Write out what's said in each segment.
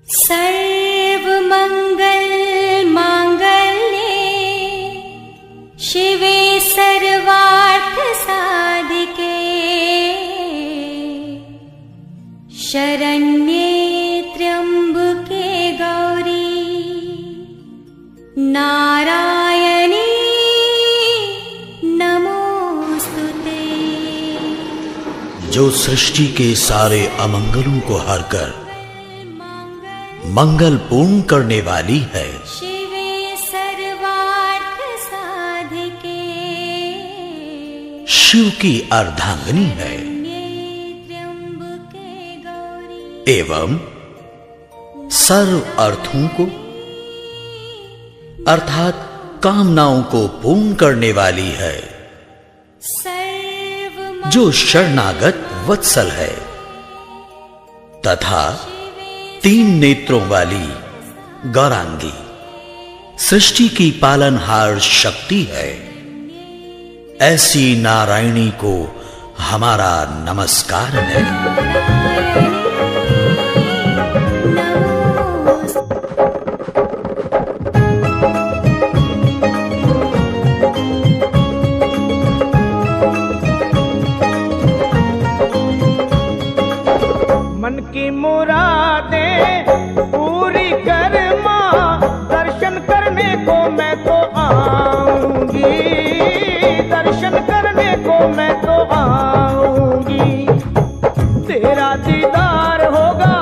सर्वमंगल मांगल्ये शिवे सर्वार्थ साधिके शरण्ये त्र्यंबके गौरी नारायणी नमोस्तुते। जो सृष्टि के सारे अमंगलों को हरकर मंगल पूर्ण करने वाली है, शिवे सर्वार्थ साधिके शिव की अर्धांगिनी है त्र्यंबके गौरी एवं सर्व अर्थों को अर्थात कामनाओं को पूर्ण करने वाली है। जो शरणागत वत्सल है तथा 3 नेत्रों वाली गौरांगी सृष्टि की पालनहार शक्ति है। ऐसी नारायणी को हमारा नमस्कार है। मन की मुरादें पूरी कर मां, दर्शन करने को मैं तो आऊंगी, दर्शन करने को मैं तो आऊंगी। तेरा दीदार होगा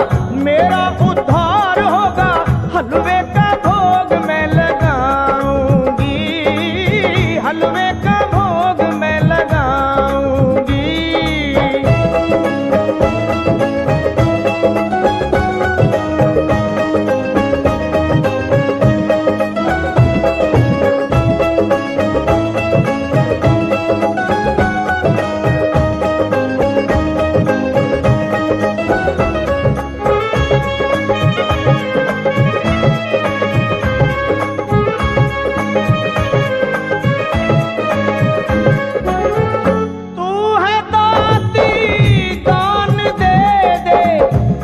मेरा उद्धार होगा, हलवे का भोग मैं लगाऊंगी, हलवे का भोग मैं लगाऊंगी।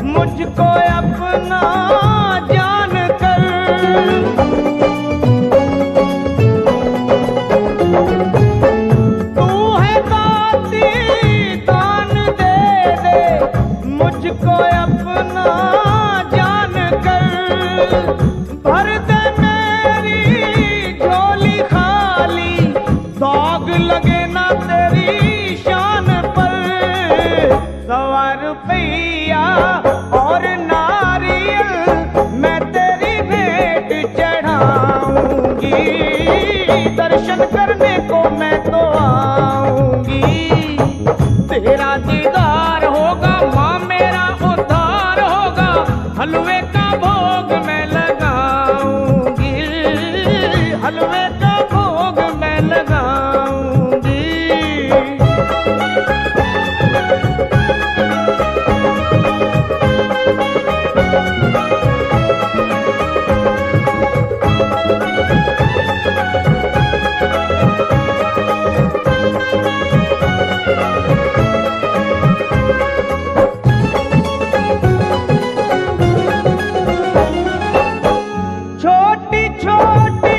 मुझको अपना जान कर, तू है दाती दान दे दे, मुझको अपना जान कर। भर दे मेरी झोली खाली, दाग लगे ना तेरी शान पर। 100 रुपया और नारियल मैं तेरी भेंट चढ़ाऊंगी, दर्शन करने को मैं तो आऊंगी। तेरा दीदार होगा मां, मेरा उद्धार होगा, हलवे का भोग मैं लगाऊंगी, हलवे का भोग मैं लगाऊंगी। छोटी छोटी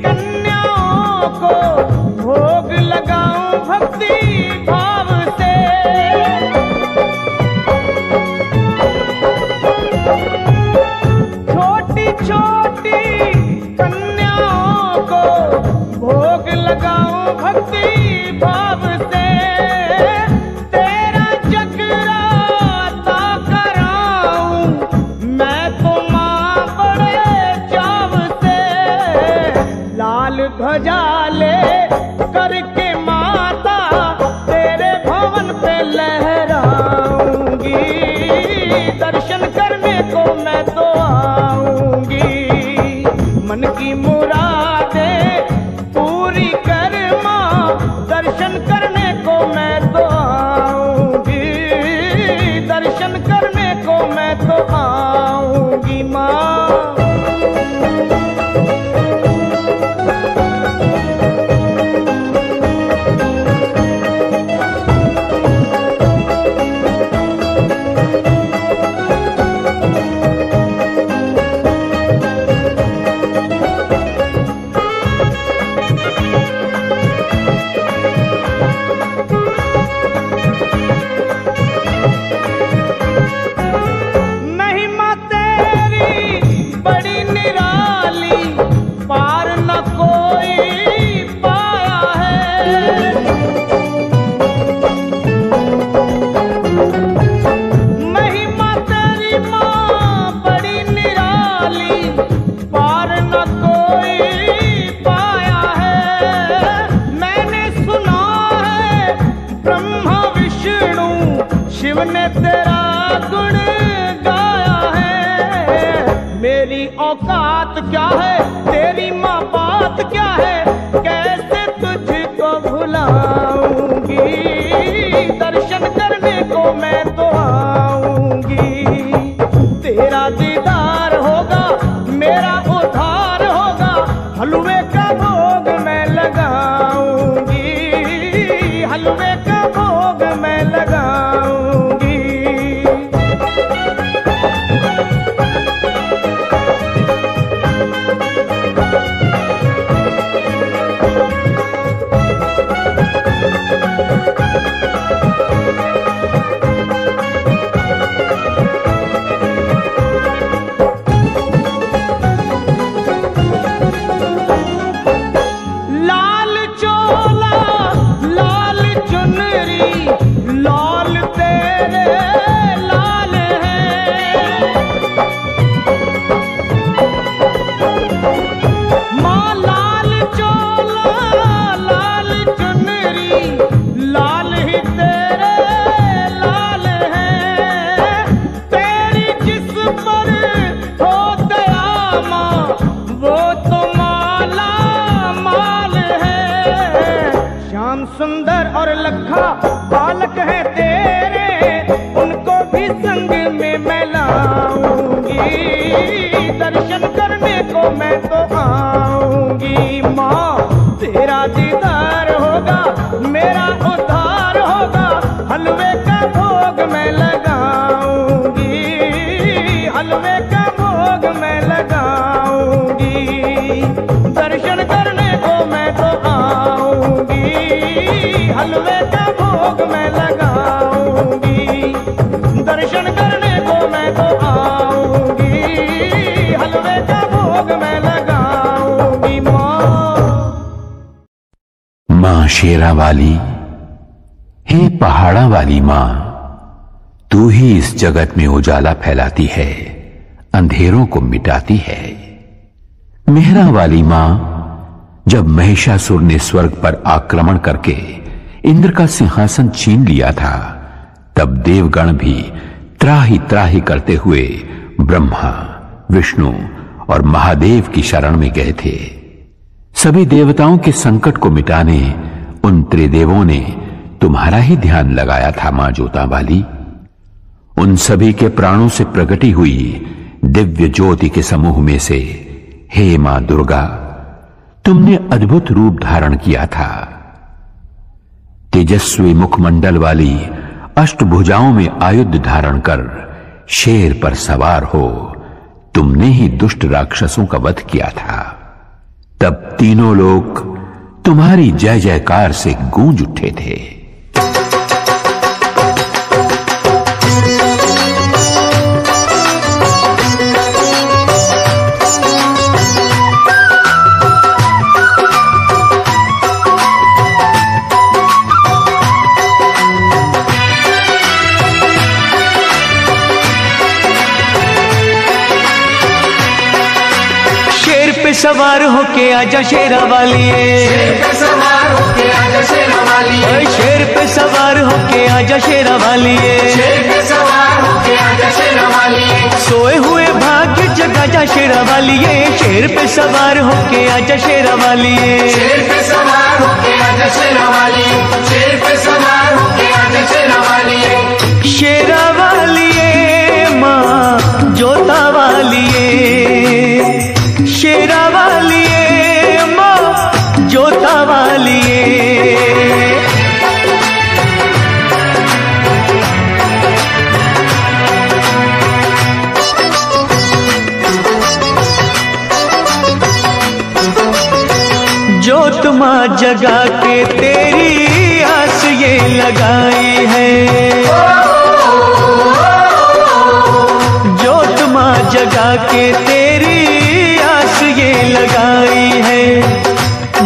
कन्याओं को भोग लगाऊं भक्ति भाव से, छोटी छोटी कन्याओं को भोग लगाऊं भक्ति भाव से। तेरा जगराता कराऊं मैं तो मां बड़े चाव से। लाल ध्वजा ले करके माता तेरे भवन पे लहराऊंगी, दर्शन करने को मैं तो आऊंगी। मन की मुरादें पूरी कर मां, दर्शन करने को मैं तो आऊंगी, दर्शन करने को मैं तो आऊंगी मां। तेरी औकात क्या है, तेरी माँ बात क्या है, कैसे तुझको भुलाऊंगी। दर्शन करने को मैं तो आऊंगी, तेरा दीदार होगा, मेरा उद्धार होगा, हलवे का भोग मैं लगाऊंगी, हलवे का भोग मैं लगाऊंगी। लाल चोला लाल चुनरी लाल तेरे लाल है, माँ लाल चोला लाल चुनरी लाल ही तेरे लाल है। तेरी जिस पर हो दया माँ वो तो माला माल है। श्याम सुंदर और लखा बालक है तेरे, उनको भी संग में मैं लाऊंगी। दर्शन करने को मैं तो आऊंगी माँ, तेरा दीदार होगा, मेरा उद्धार होगा, हलवे का भोग मैं लगाऊंगी, हलवे का भोग मैं लगाऊंगी। दर्शन करने को मैं तो आऊंगी, हलवे का भोग मैं लगाऊंगी। दर्शन करने को मैं तो आऊंगी, हलवे का भोग मैं लगाऊंगी माँ। माँ शेरा वाली, हे पहाड़ा वाली माँ, तू ही इस जगत में उजाला फैलाती है, अंधेरों को मिटाती है। मेहरा वाली माँ, जब महिषासुर ने स्वर्ग पर आक्रमण करके इंद्र का सिंहासन छीन लिया था, तब देवगण भी त्राही त्राही करते हुए ब्रह्मा, विष्णु और महादेव की शरण में गए थे। सभी देवताओं के संकट को मिटाने उन त्रिदेवों ने तुम्हारा ही ध्यान लगाया था मां जोता वाली। उन सभी के प्राणों से प्रकटी हुई दिव्य ज्योति के समूह में से हे मां दुर्गा, तुमने अद्भुत रूप धारण किया था। तेजस्वी मुखमंडल वाली अष्टभुजाओं में आयुध धारण कर शेर पर सवार हो तुमने ही दुष्ट राक्षसों का वध किया था। तब तीनों लोग तुम्हारी जय जयकार से गूंज उठे थे। सवार होके आजा शेरा वाली, शेर पे सवार होके आजा शेरा वाली, शेर पे सवार होके आजा शेरा वाली, शेर पे सवार होके आजा शेरा वाली। सोए हुए भाग्य जगा जा शेरा वाली, शेर पे सवार होके आजा शेरा वाली, शेर पे सवार होके आजा शेरा वाली, शेर पे सवार होके आजा शेरा वाली। शेरा वाली माँ जोता वाली, शेरा वाली माँ जोता वाली। जोत माँ जगा के तेरी आस ये लगाई है, जोत माँ जगा के तेरी ये लगाई है।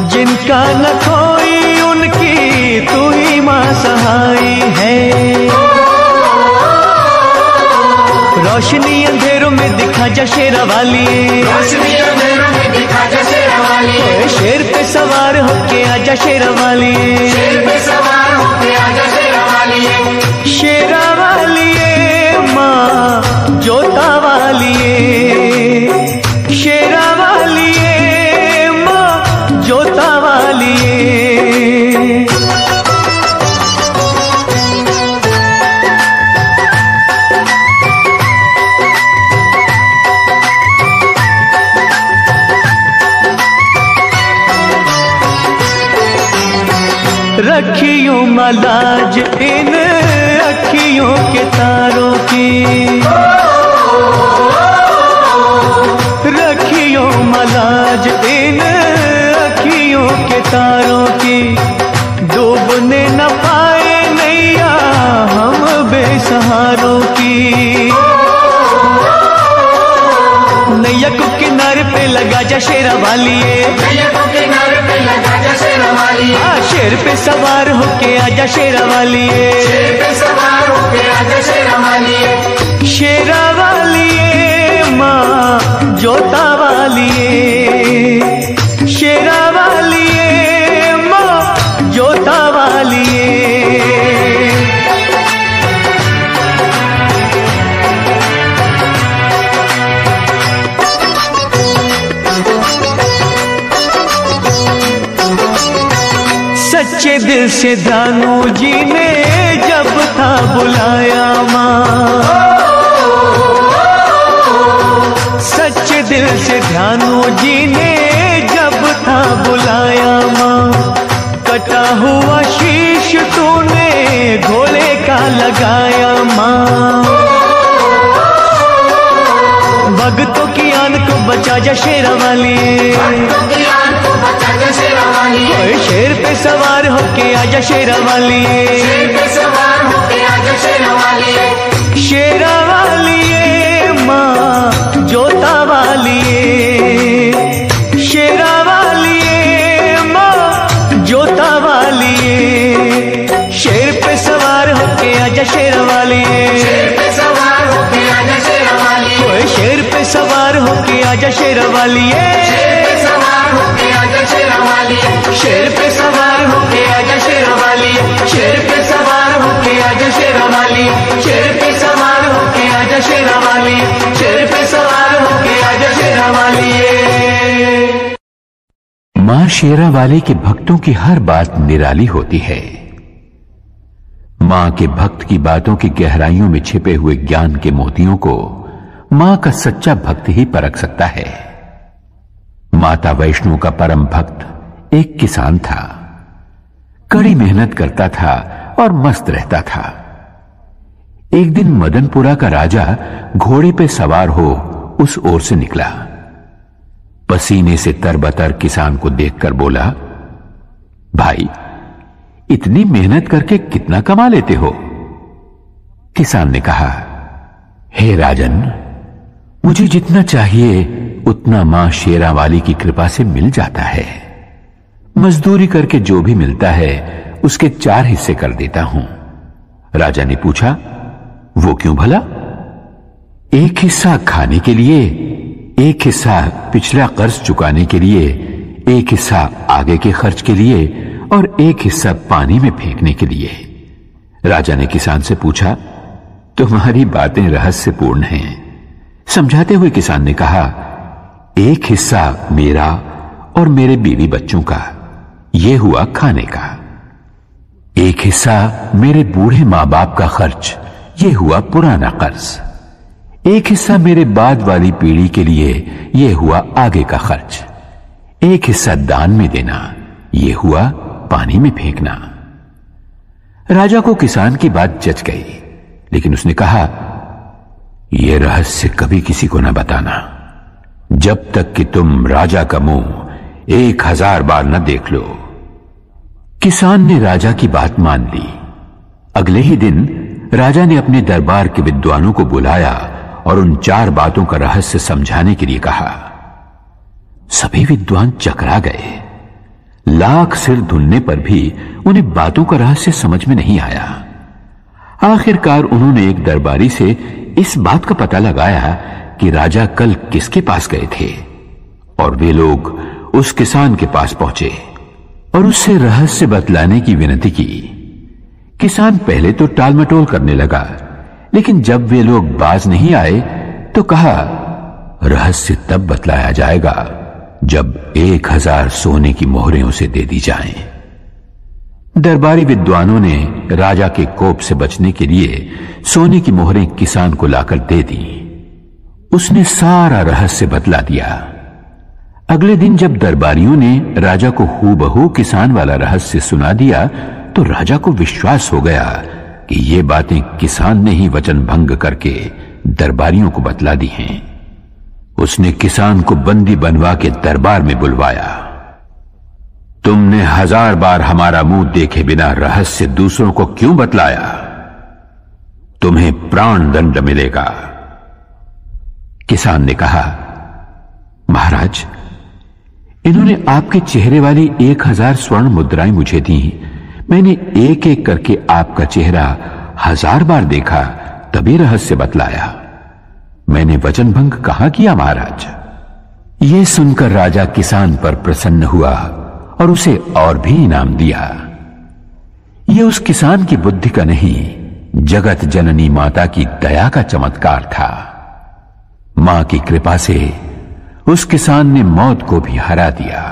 जिनका न कोई उनकी तू ही माँ सहाय है। रोशनी अंधेरों में दिखा जा शेरा वाली, रोशनी अंधेरों में दिखा जा शेरा वाली। शेर पे सवार होके आजा शेरा वाली, शेर पे सवार होके आजा शेरा वाली। शेरा वाली माँ जोता वाली, मलाज इन अखियों के तारों की, रखियो मलाज इन अखियों के तारों की। डूबने न पाए नैया हम बेसहारों की। नैया को किनारे पे लगा जा शेरा वालिए, नैया को किनारे पे लगा जा शेरा वालिए। शेर पे सवार होके आजा शेरा वालिए, शेर पे सवार होके आजा शेरा वालिए। शेरा वालिए माँ जोता वालिए, शेरा वालिए माँ जोता वालिए। सच्चे दिल से दानू जी ने जब था बुलाया माँ, सच्चे दिल से ध्यानू जी ने जब था बुलाया माँ। कटा हुआ शीश तूने घोड़े का लगाया माँ। भक्तों की आन को बचा जा शेरा वाली, भक्तों की आन को बचा जा शेरा वाली। ओए शेर पे सवार होके आजा शेरा वाली, शेर पे सवार होके आजा शेरा वाली। शेरा वालिए माँ जोता वालिए, शेरा वालिए माँ जोता वालिए। शेर पे सवार होके आजा शेरा वालिए, शेर पे सवार होके आजा शेरा वाली। ओए शेर पे सवार होके आजा शेरा वालिए, शेर पे सवार होके आजा शेरा वाली। शेर पे सवार होके आजा शेरा वालिए, शेर पे सवार होके आजा शेरा वालिए, शेर पे सवार होके आजा शेरा वालिए, शेर पे सवार होके आजा शेरा वालिए। मां शेरा वाली के भक्तों की हर बात निराली होती है। मां के भक्त की बातों की गहराइयों में छिपे हुए ज्ञान के मोतियों को मां का सच्चा भक्त ही परख सकता है। माता वैष्णो का परम भक्त एक किसान था, कड़ी मेहनत करता था और मस्त रहता था। एक दिन मदनपुरा का राजा घोड़े पे सवार हो उस ओर से निकला। पसीने से तरबतर किसान को देखकर बोला, भाई इतनी मेहनत करके कितना कमा लेते हो? किसान ने कहा, हे राजन, मुझे जितना चाहिए उतना मां शेरा वाली की कृपा से मिल जाता है। मजदूरी करके जो भी मिलता है उसके 4 हिस्से कर देता हूं। राजा ने पूछा, वो क्यों भला? एक हिस्सा खाने के लिए, एक हिस्सा पिछला कर्ज चुकाने के लिए, एक हिस्सा आगे के खर्च के लिए और एक हिस्सा पानी में फेंकने के लिए। राजा ने किसान से पूछा, तुम्हारी बातें रहस्यपूर्ण हैं। समझाते हुए किसान ने कहा, एक हिस्सा मेरा और मेरे बीवी बच्चों का, यह हुआ खाने का। एक हिस्सा मेरे बूढ़े मां बाप का खर्च, यह हुआ पुराना कर्ज। एक हिस्सा मेरे बाद वाली पीढ़ी के लिए, यह हुआ आगे का खर्च। एक हिस्सा दान में देना, यह हुआ पानी में फेंकना। राजा को किसान की बात जच गई, लेकिन उसने कहा, यह रहस्य कभी किसी को न बताना, जब तक कि तुम राजा का मुंह 1000 बार न देख लो। किसान ने राजा की बात मान ली। अगले ही दिन राजा ने अपने दरबार के विद्वानों को बुलाया और उन 4 बातों का रहस्य समझाने के लिए कहा। सभी विद्वान चकरा गए। लाख सिर धुनने पर भी उन्हें बातों का रहस्य समझ में नहीं आया। आखिरकार उन्होंने एक दरबारी से इस बात का पता लगाया कि राजा कल किसके पास गए थे, और वे लोग उस किसान के पास पहुंचे और उससे रहस्य बतलाने की विनती की। किसान पहले तो टालमटोल करने लगा, लेकिन जब वे लोग बाज नहीं आए तो कहा, रहस्य तब बतलाया जाएगा जब 1000 सोने की मोहरें उसे दे दी जाएं। दरबारी विद्वानों ने राजा के कोप से बचने के लिए सोने की मोहरें किसान को लाकर दे दी। उसने सारा रहस्य बतला दिया। अगले दिन जब दरबारियों ने राजा को हूबहू किसान वाला रहस्य सुना दिया तो राजा को विश्वास हो गया कि ये बातें किसान ने ही वचन भंग करके दरबारियों को बतला दी हैं। उसने किसान को बंदी बनवा के दरबार में बुलवाया। तुमने 1000 बार हमारा मुंह देखे बिना रहस्य दूसरों को क्यों बतलाया? तुम्हें प्राण दंड मिलेगा। किसान ने कहा, महाराज, इन्होंने आपके चेहरे वाली 1000 स्वर्ण मुद्राएं मुझे दी। मैंने एक एक करके आपका चेहरा 1000 बार देखा, तभी रहस्य बतलाया। मैंने वचन भंग कहां किया महाराज? यह सुनकर राजा किसान पर प्रसन्न हुआ और उसे और भी इनाम दिया। यह उस किसान की बुद्धि का नहीं, जगत जननी माता की दया का चमत्कार था। मां की कृपा से उस किसान ने मौत को भी हरा दिया।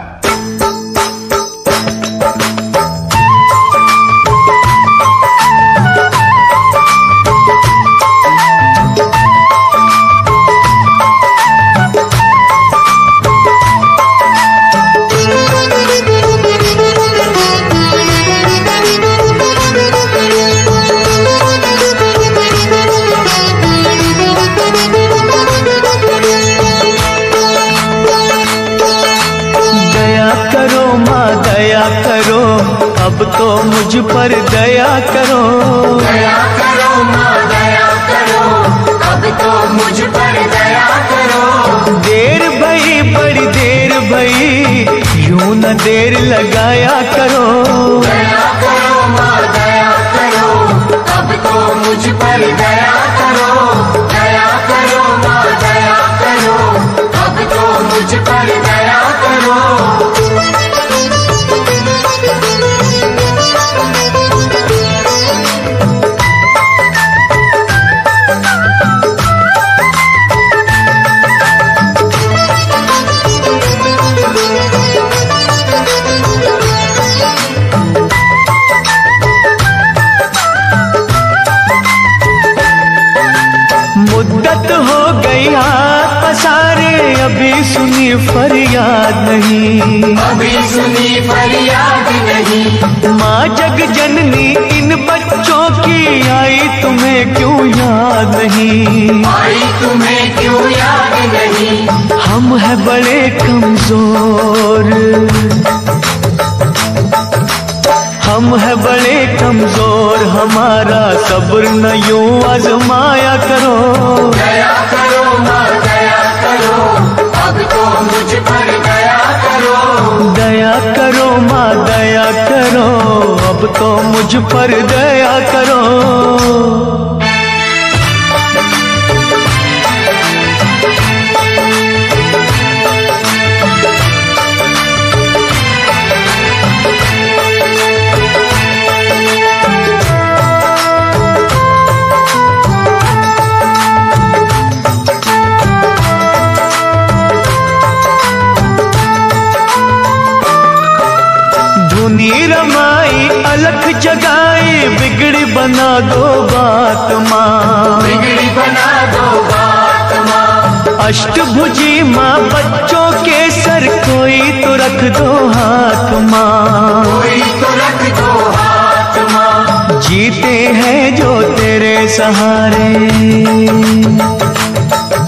अब तो मुझ पर दया करो, दया करो माँ दया करो, अब तो मुझ पर दया करो। देर भई बड़ी देर भई, यूं न देर लगाया करो। दया करो माँ दया करो, अब तो मुझ पर दया करो। दया करो माँ दया करो, अब तो मुझ पर दया करो। मुद्दत हो गई हाथ पसारे, अभी सुनी फरियाद नहीं, अभी सुनी फरियाद नहीं। माँ जग जननी इन बच्चों की आई तुम्हें क्यों याद नहीं? आई तुम्हें क्यों याद नहीं? हम हैं बड़े कमजोर, हम हैं बड़े कमजोर, हमारा सब्र न यूं आजमाया करो। दया करो माँ दया करो, अब तो मुझ पर दया करो। दया करो माँ दया करो, अब तो मुझ पर दया करो। धुनी रमाई अलख जगाई, बिगड़ी बना दो बात माँ, बिगड़ी बना दो बात माँ। अष्टभुजी माँ बच्चों के सर कोई तो रख दो हाथ माँ, कोई तो रख दो हाथ माँ। जीते हैं जो तेरे सहारे,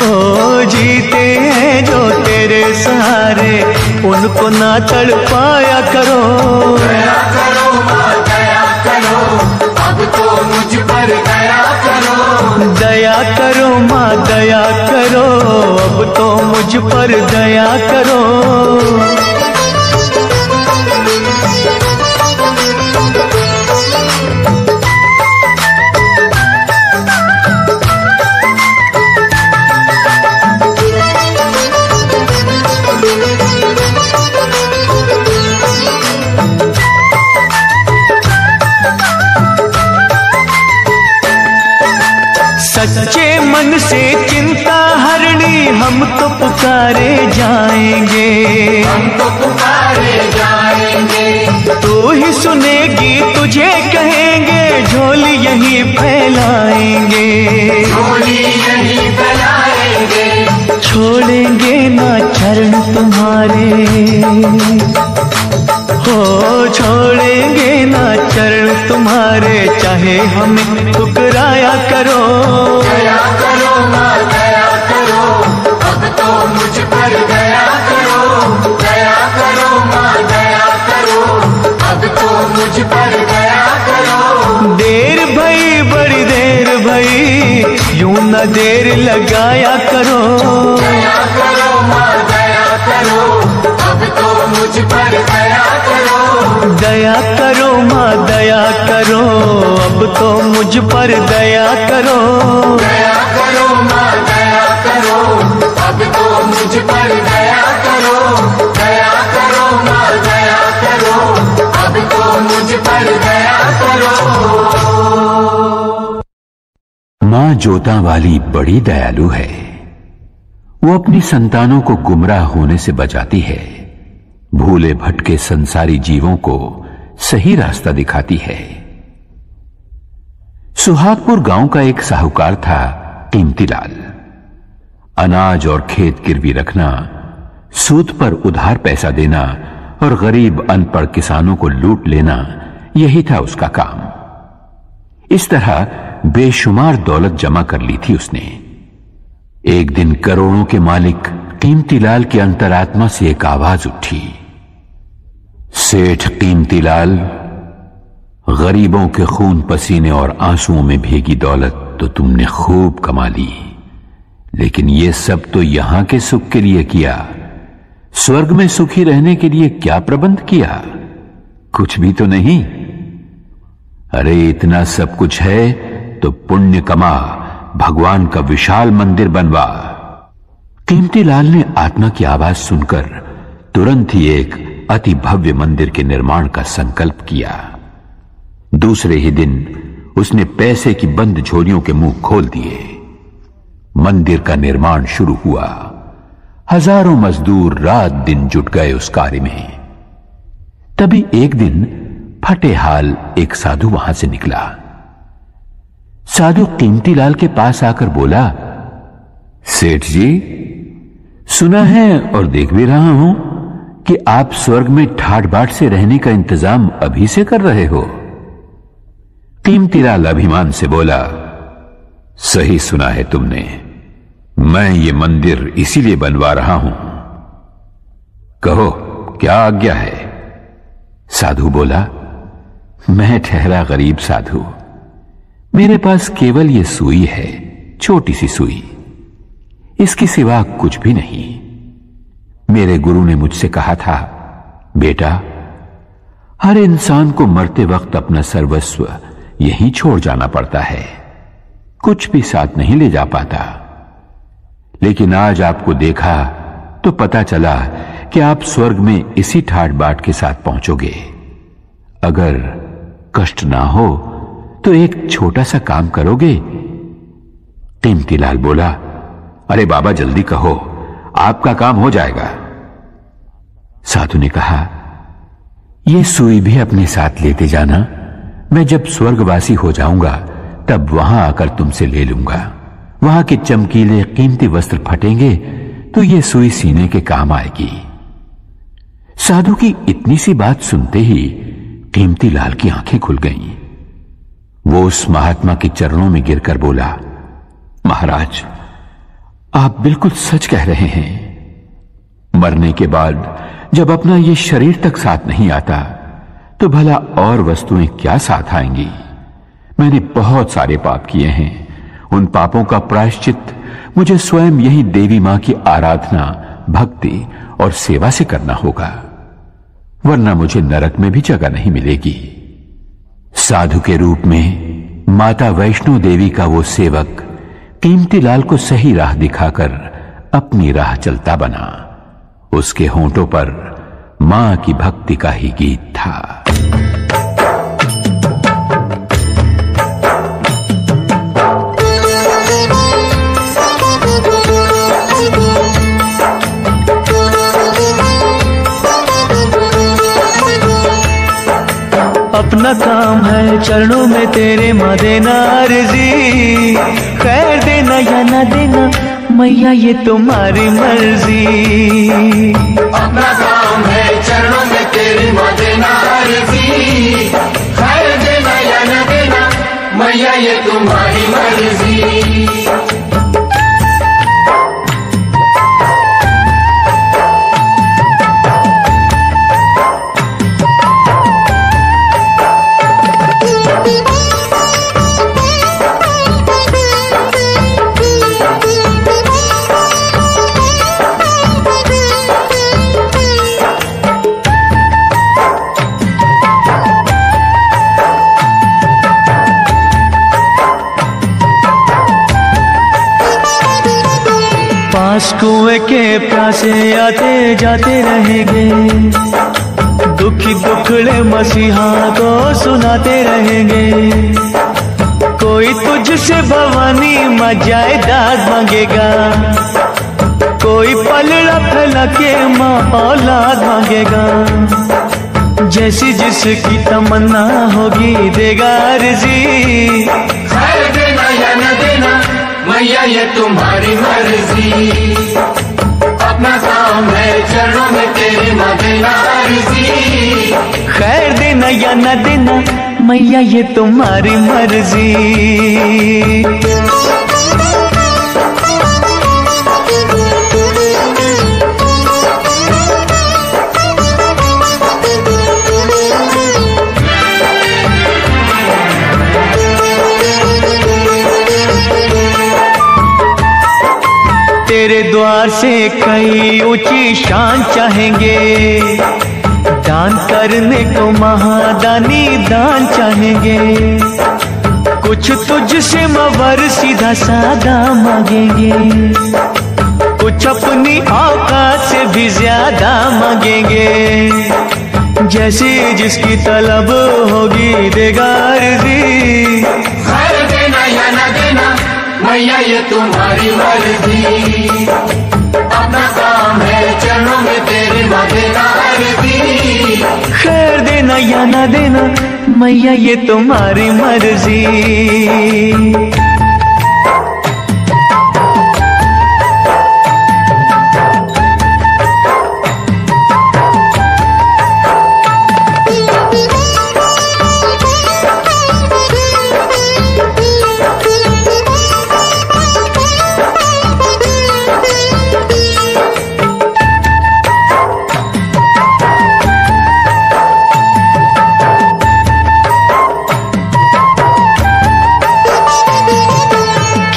ओ जीते हैं जो तेरे सहारे, उनको ना तड़पाया करो। दया करो माँ दया करो, अब तो मुझ पर दया करो। दया करो माँ दया करो, अब तो मुझ पर दया करो। सच्चे मन से चिंता हरणी, हम तो पुकारे जाएंगे, हम तो पुकारे जाएंगे। तू ही सुनेगी तुझे कहेंगे, झोली यहीं फैलाएंगे, झोली यहीं फैलाएंगे। छोड़ेंगे ना चरण तुम्हारे, हो छोड़ेंगे ना चरण तुम्हारे, चाहे हमें ठुकराया करो। दया करो माँ दया करो, अब तो मुझ पर दया करो। दया करो माँ दया करो, अब तो मुझ पर दया करो। देर भई बड़ी देर भई, यूं न देर लगाया करो। दया करो माँ दया करो, अब तो मुझ पर दया करो। दया करो माँ दया करो, अब तो मुझ पर दया करो। दया करो माँ दया करो, अब तो मुझ पर दया करो। दया करो माँ दया करो, अब तो मुझ पर दया करो। मां जोता वाली बड़ी दयालु है। वो अपनी संतानों को गुमराह होने से बचाती है, भूले भटके संसारी जीवों को सही रास्ता दिखाती है। सुहागपुर गांव का एक साहूकार था कीमतीलाल। अनाज और खेत गिरवी रखना, सूद पर उधार पैसा देना और गरीब अनपढ़ किसानों को लूट लेना, यही था उसका काम। इस तरह बेशुमार दौलत जमा कर ली थी उसने। एक दिन करोड़ों के मालिक कीमतीलाल की अंतरात्मा से एक आवाज उठी, सेठ कीमतीलाल, गरीबों के खून पसीने और आंसुओं में भीगी दौलत तो तुमने खूब कमा ली, लेकिन ये सब तो यहां के सुख के लिए किया, स्वर्ग में सुखी रहने के लिए क्या प्रबंध किया? कुछ भी तो नहीं। अरे इतना सब कुछ है तो पुण्य कमा, भगवान का विशाल मंदिर बनवा। कीमतीलाल ने आत्मा की आवाज सुनकर तुरंत ही एक अति भव्य मंदिर के निर्माण का संकल्प किया। दूसरे ही दिन उसने पैसे की बंद झोलियों के मुंह खोल दिए। मंदिर का निर्माण शुरू हुआ। हजारों मजदूर रात दिन जुट गए उस कार्य में। तभी एक दिन फटे हाल एक साधु वहां से निकला। साधु कीमतीलाल के पास आकर बोला, सेठ जी, सुना है और देख भी रहा हूं कि आप स्वर्ग में ठाट बाट से रहने का इंतजाम अभी से कर रहे हो। कीमतीलाल अभिमान से बोला, सही सुना है तुमने, मैं ये मंदिर इसीलिए बनवा रहा हूं। कहो क्या आज्ञा है? साधु बोला, मैं ठहरा गरीब साधु, मेरे पास केवल ये सुई है, छोटी सी सुई, इसके सिवा कुछ भी नहीं। मेरे गुरु ने मुझसे कहा था, बेटा, हर इंसान को मरते वक्त अपना सर्वस्व यहीं छोड़ जाना पड़ता है, कुछ भी साथ नहीं ले जा पाता। लेकिन आज आपको देखा तो पता चला कि आप स्वर्ग में इसी ठाट बाट के साथ पहुंचोगे। अगर कष्ट ना हो तो एक छोटा सा काम करोगे? कीमतीलाल बोला, अरे बाबा जल्दी कहो, आपका काम हो जाएगा। साधु ने कहा, यह सुई भी अपने साथ लेते जाना, मैं जब स्वर्गवासी हो जाऊंगा तब वहां आकर तुमसे ले लूंगा। वहां के चमकीले कीमती वस्त्र फटेंगे तो यह सुई सीने के काम आएगी। साधु की इतनी सी बात सुनते ही कीमतीलाल की आंखें खुल गईं। वो उस महात्मा के चरणों में गिरकर बोला, महाराज, आप बिल्कुल सच कह रहे हैं। मरने के बाद जब अपना ये शरीर तक साथ नहीं आता तो भला और वस्तुएं क्या साथ आएंगी? मैंने बहुत सारे पाप किए हैं। उन पापों का प्रायश्चित मुझे स्वयं यही देवी मां की आराधना, भक्ति और सेवा से करना होगा, वरना मुझे नरक में भी जगह नहीं मिलेगी। साधु के रूप में माता वैष्णो देवी का वो सेवक कीमतीलाल को सही राह दिखाकर अपनी राह चलता बना। उसके होंठों पर मां की भक्ति का ही गीत था। अपना काम है चरणों में तेरे मां देना अर्जी, खैर देना या ना देना मैया ये तुम्हारी मर्जी। अपना काम है चरणों में तेरी माँ देना अर्जी, खैर देना या न देना मैया ये तुम्हारी मर्जी। पास कुएं के प्यासे आते जाते रहेंगे, दुखी दुखड़े मसीहा को सुनाते रहेंगे। कोई तुझसे भवानी माँ जायदाद मांगेगा, कोई पलड़ा फैला के माँ औलाद मांगेगा। जैसी जिसकी तमन्ना होगी देगा अर्जी, खैर देना या न देना मैया ये तुम्हारी मर्जी। अपना काम है चरणों में तेरी माँ देना अर्जी, खैर देना या न देना मैया ये तुम्हारी मर्जी। तेरे द्वार से कई ऊंची शान चाहेंगे, दान करने को महादानी दान चाहेंगे। कुछ तुझसे मवर सीधा सादा मांगेंगे, कुछ अपनी औकात से भी ज्यादा मांगेंगे। जैसी जिसकी तलब होगी देगा अर्जी, खैर देना या न देना मैया ये तुम्हारी मर्जी। अपना काम है चरणों में तेरी माँ देना अर्जी, खैर देना या न देना मैया ये तुम्हारी मर्जी।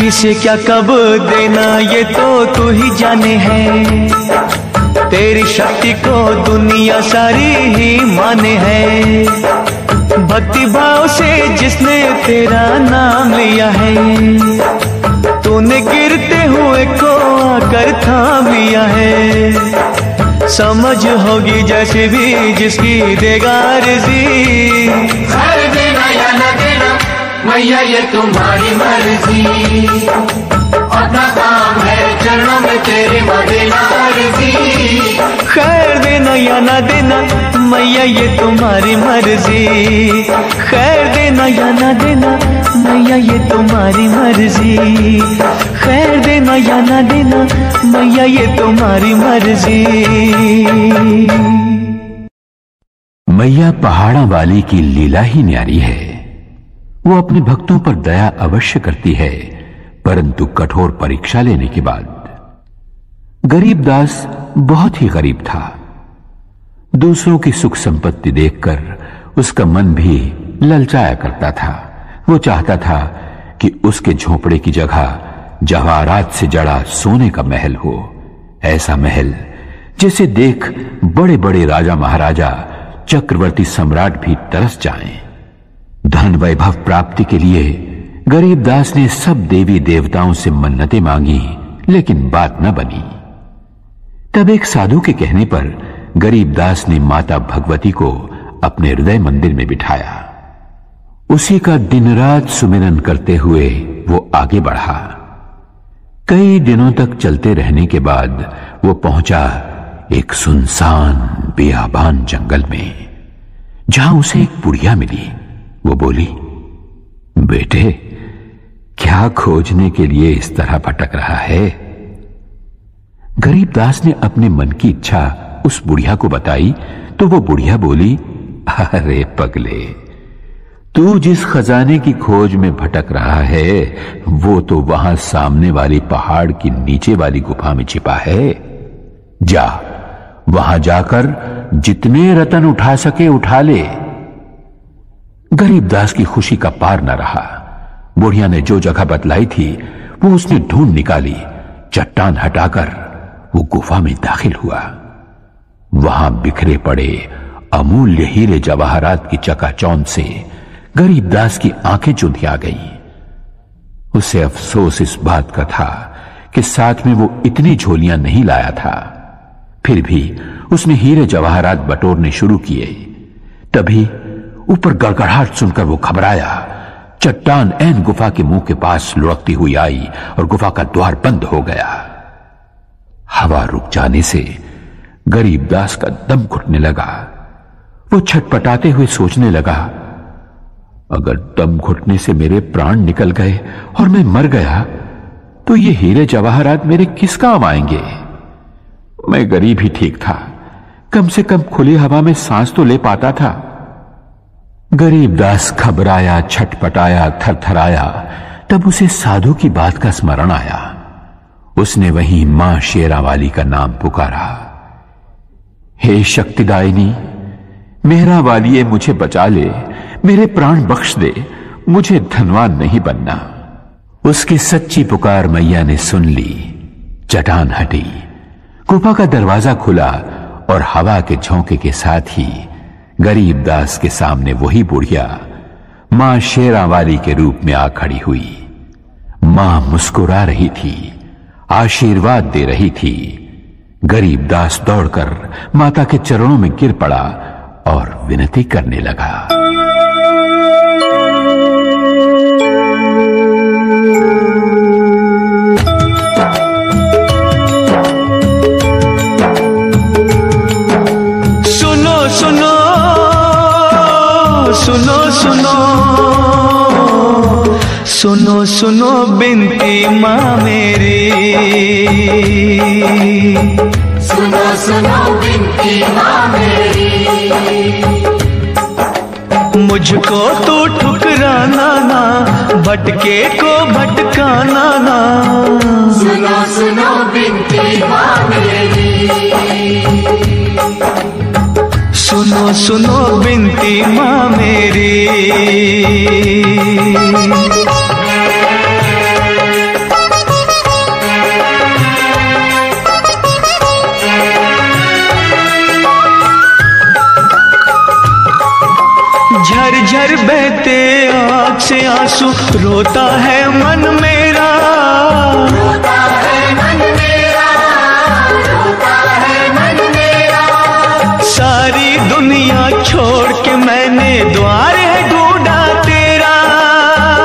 किसे क्या कब देना ये तो तू ही जाने है, तेरी शक्ति को दुनिया सारी ही माने है। भक्ति भाव से जिसने तेरा नाम लिया है, तूने गिरते हुए को आकर थाम लिया है। समझ होगी जैसे भी जिसकी देगा अर्जी, खैर देना या न देना मैया ये तुम्हारी मर्जी। अपना काम है चरणों में तेरी माँ देना अर्जी, खैर देना या न देना मैया ये तुम्हारी मर्जी। खैर देना या न देना मैया ये तुम्हारी मर्जी। खैर देना या न देना मैया ये तुम्हारी मर्जी। मैया पहाड़ा वाली की लीला ही न्यारी है। वो अपने भक्तों पर दया अवश्य करती है, परंतु कठोर परीक्षा लेने के बाद। गरीब दास बहुत ही गरीब था। दूसरों की सुख संपत्ति देखकर उसका मन भी ललचाया करता था। वो चाहता था कि उसके झोपड़े की जगह जवाहरात से जड़ा सोने का महल हो, ऐसा महल जिसे देख बड़े बड़े राजा महाराजा चक्रवर्ती सम्राट भी तरस जाएं। धन वैभव प्राप्ति के लिए गरीबदास ने सब देवी देवताओं से मन्नतें मांगी, लेकिन बात न बनी। तब एक साधु के कहने पर गरीबदास ने माता भगवती को अपने हृदय मंदिर में बिठाया। उसी का दिन रात सुमिरन करते हुए वो आगे बढ़ा। कई दिनों तक चलते रहने के बाद वो पहुंचा एक सुनसान बियाबान जंगल में, जहां उसे एक बुढ़िया मिली। वो बोली, बेटे, क्या खोजने के लिए इस तरह भटक रहा है? गरीबदास ने अपने मन की इच्छा उस बुढ़िया को बताई तो वो बुढ़िया बोली, अरे पगले, तू जिस खजाने की खोज में भटक रहा है वो तो वहां सामने वाली पहाड़ की नीचे वाली गुफा में छिपा है। जा, वहां जाकर जितने रतन उठा सके उठा ले। गरीबदास की खुशी का पार न रहा। बुढ़िया ने जो जगह बतलाई थी वो उसने ढूंढ निकाली। चट्टान हटाकर वो गुफा में दाखिल हुआ। वहां बिखरे पड़े अमूल्य हीरे जवाहरात की चकाचौंध से गरीबदास की आंखें चुंधिया गईं। उसे अफसोस इस बात का था कि साथ में वो इतनी झोलियां नहीं लाया था। फिर भी उसने हीरे जवाहरात बटोरने शुरू किए। तभी ऊपर गड़गड़ाहट सुनकर वो घबराया। चट्टान ऐन गुफा के मुंह के पास लुढ़कती हुई आई और गुफा का द्वार बंद हो गया। हवा रुक जाने से गरीबदास का दम घुटने लगा। वो छटपटाते हुए सोचने लगा, अगर दम घुटने से मेरे प्राण निकल गए और मैं मर गया तो ये हीरे जवाहरात मेरे किस काम आएंगे। मैं गरीब ही ठीक था, कम से कम खुली हवा में सांस तो ले पाता था। गरीबदास घबराया, छटपटाया, थरथराया। तब उसे साधु की बात का स्मरण आया। उसने वहीं मां शेरावाली का नाम पुकारा, हे शक्तिदायिनी, मेरा वालिए मुझे बचा ले, मेरे प्राण बख्श दे, मुझे धनवान नहीं बनना। उसकी सच्ची पुकार मैया ने सुन ली। चट्टान हटी, गुफा का दरवाजा खुला और हवा के झोंके के साथ ही गरीबदास के सामने वही बुढ़िया मां शेरावाली के रूप में आ खड़ी हुई। मां मुस्कुरा रही थी, आशीर्वाद दे रही थी। गरीबदास दौड़कर माता के चरणों में गिर पड़ा और विनती करने लगा। सुनो सुनो बिनती माँ मेरी, सुनो सुनो बिनती माँ मेरी। मुझको तू ठुकराना ना, भटके को भटकाना ना। सुनो सुनो बिनती माँ मेरी। सुनो सुनो बिनती माँ मेरी। झरझर बहते आँख से आंसू, रोता है मन मेरा, रोता है मन मेरा, रोता है मन मेरा। सारी दुनिया छोड़ के मैंने द्वार है ढूंढा तेरा,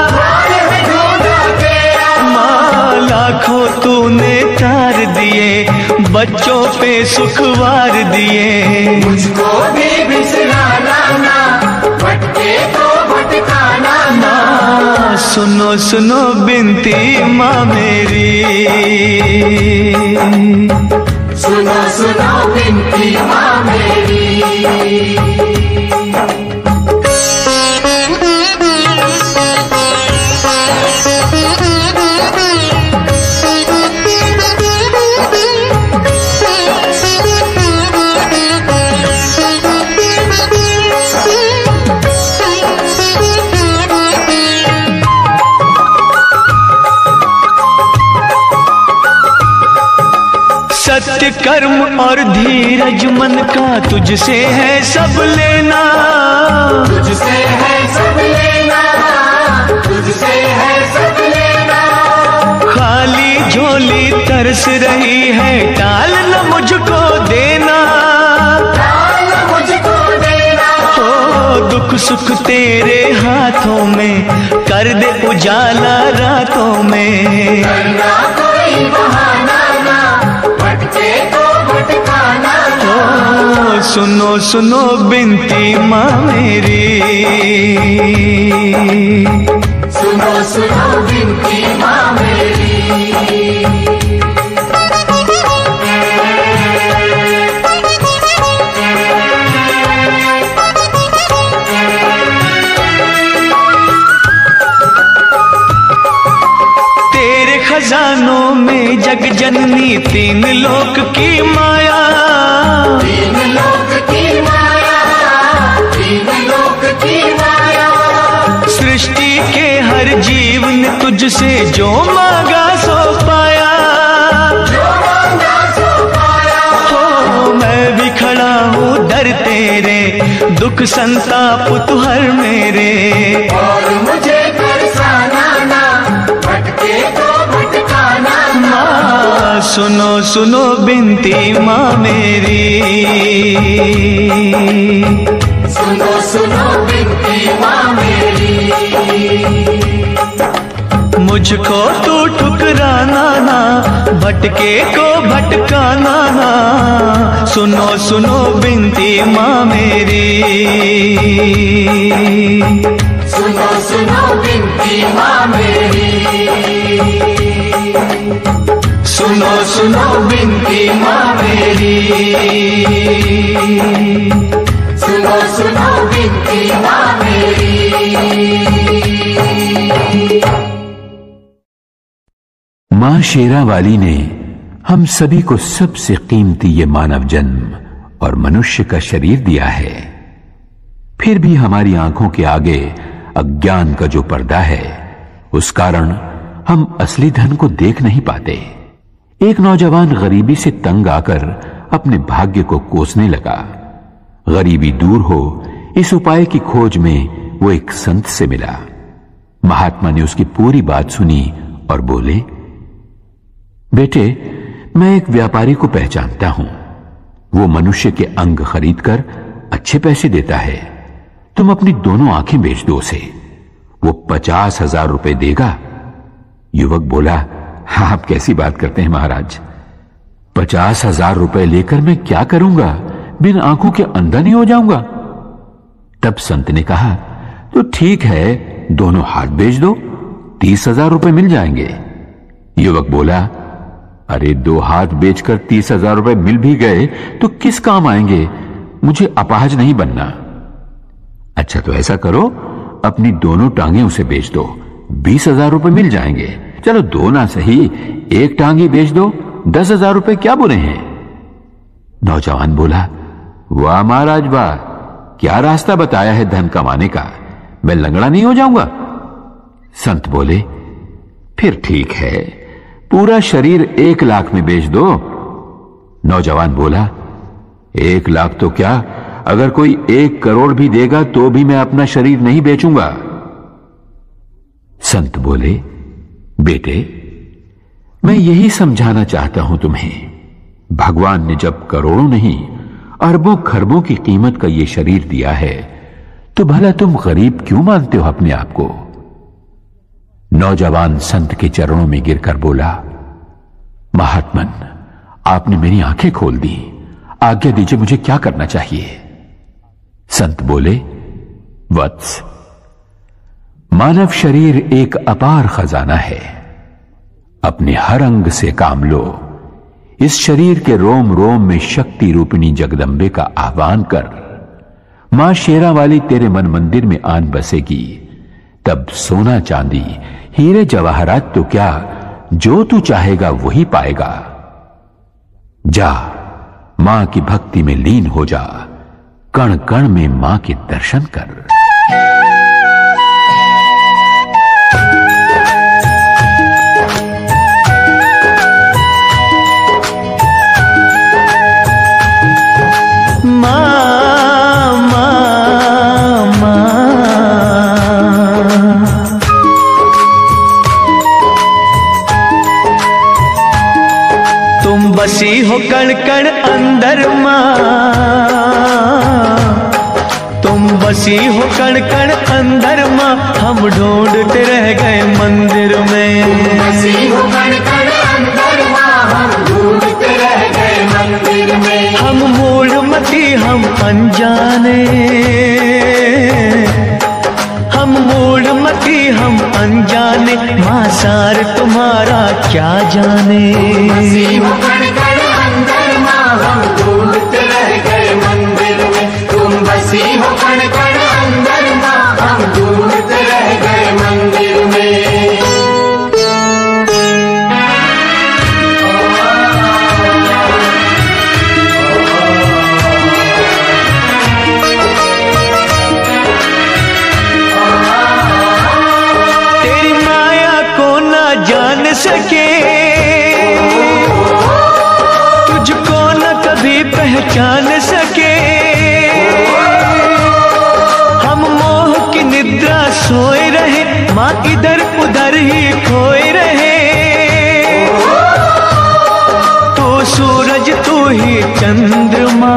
द्वार है ढूंढा तेरा। माँ लाखों तूने तार दिए, बच्चों पे सुखवार दिए। मुझको भी बिसराना ना, भटके तो भटकाना ना। सुनो सुनो बिनती माँ मेरी। सुनो सुनो बिनती माँ मेरी। सत्य कर्म और धीरज मन का तुझसे है सब लेना, तुझसे है सब लेना, तुझसे है सब लेना। खाली झोली तरस रही है, टाल न मुझको देना, टाल न मुझको देना। हो दुख सुख तेरे हाथों में, कर दे उजाला रातों में। करना कोई बहाना ना, भटके तो भटकाना ना। सुनो सुनो बिनती माँ मेरी। सुनो सुनो बिनती माँ मेरी। फसानों में जग जननी तीन लोक की माया, तीन लोक की माया, तीन लोक की माया। सृष्टि के हर जीव ने तुझसे जो मांगा सो पाया, जो मांगा सो पाया। हो मैं भी खड़ा हूँ दर तेरे, दुख संताप तू हर मेरे। और मुझे तरसाना ना, भटके तो भटकाना ना। माँ सुनो सुनो बिनती माँ मेरी, सुनो सुनो बिनती माँ मेरी। मुझको तू ठुकराना ना, भटके को भटकाना ना। सुनो सुनो बिनती माँ मेरी, सुनो सुनो बिनती माँ मेरी। सुनो सुनो बिनती माँ मेरी। सुनो सुनो बिनती माँ मेरी। मां शेरा वाली ने हम सभी को सबसे कीमती ये मानव जन्म और मनुष्य का शरीर दिया है। फिर भी हमारी आंखों के आगे अज्ञान का जो पर्दा है, उस कारण हम असली धन को देख नहीं पाते। एक नौजवान गरीबी से तंग आकर अपने भाग्य को कोसने लगा। गरीबी दूर हो, इस उपाय की खोज में वो एक संत से मिला। महात्मा ने उसकी पूरी बात सुनी और बोले, बेटे, मैं एक व्यापारी को पहचानता हूं। वो मनुष्य के अंग खरीदकर अच्छे पैसे देता है। तुम अपनी दोनों आंखें बेच दो उसे, वो 50,000 रुपए देगा। युवक बोला, हाँ, आप कैसी बात करते हैं महाराज, 50,000 रुपए लेकर मैं क्या करूंगा? बिन आंखों के अंधा नहीं हो जाऊंगा। तब संत ने कहा, तो ठीक है, दोनों हाथ बेच दो, 30,000 रुपए मिल जाएंगे। युवक बोला, अरे 2 हाथ बेचकर 30,000 रुपए मिल भी गए तो किस काम आएंगे? मुझे अपाहज नहीं बनना। अच्छा तो ऐसा करो, अपनी दोनों टांगे उसे बेच दो, 20,000 रुपए मिल जाएंगे। चलो 2 ना सही, 1 टांग ही बेच दो, 10,000 रुपए क्या बुरे हैं? नौजवान बोला, वाह महाराज वाह, क्या रास्ता बताया है धन कमाने का, मैं लंगड़ा नहीं हो जाऊंगा। संत बोले, फिर ठीक है, पूरा शरीर 1 लाख में बेच दो। नौजवान बोला, 1 लाख तो क्या, अगर कोई 1 करोड़ भी देगा तो भी मैं अपना शरीर नहीं बेचूंगा। संत बोले, बेटे, मैं यही समझाना चाहता हूं तुम्हें, भगवान ने जब करोड़ों नहीं अरबों खरबों की कीमत का यह शरीर दिया है, तो भला तुम गरीब क्यों मानते हो अपने आप को? नौजवान संत के चरणों में गिरकर बोला, महात्मन, आपने मेरी आंखें खोल दी, आज्ञा दीजिए, मुझे क्या करना चाहिए? संत बोले, वत्स, मानव शरीर एक अपार खजाना है। अपने हर अंग से काम लो। इस शरीर के रोम रोम में शक्ति रूपिणी जगदंबे का आह्वान कर। मां शेरा वाली तेरे मन मंदिर में आन बसेगी। तब सोना चांदी हीरे जवाहरात तो क्या, जो तू चाहेगा वही पाएगा। जा, मां की भक्ति में लीन हो जा, कण कण में मां के दर्शन कर। बसी हो कण कण अंदर मां, तुम बसी हो कण कण अंदर मां, हम ढूंढते रह गए मंदिर में। बसी हो कण कण अंदर मां, हम ढूंढते रह गए मंदिर में। हम मूढ़मती हम अनजाने, हम मूढ़मती हम अनजाने, मां सार तुम्हारा क्या जाने। बसी हो कण कण अंदर मां, हम ढूंढते रह गए मंदिर में। तुम बसी हो कण कण अंदर मां, हम ढूंढते रह गए मंदिर में। पहचान सके। हम मोह की निद्रा सोए रहे, माँ इधर उधर ही खोए रहे। तू सूरज तू ही चंद्रमा,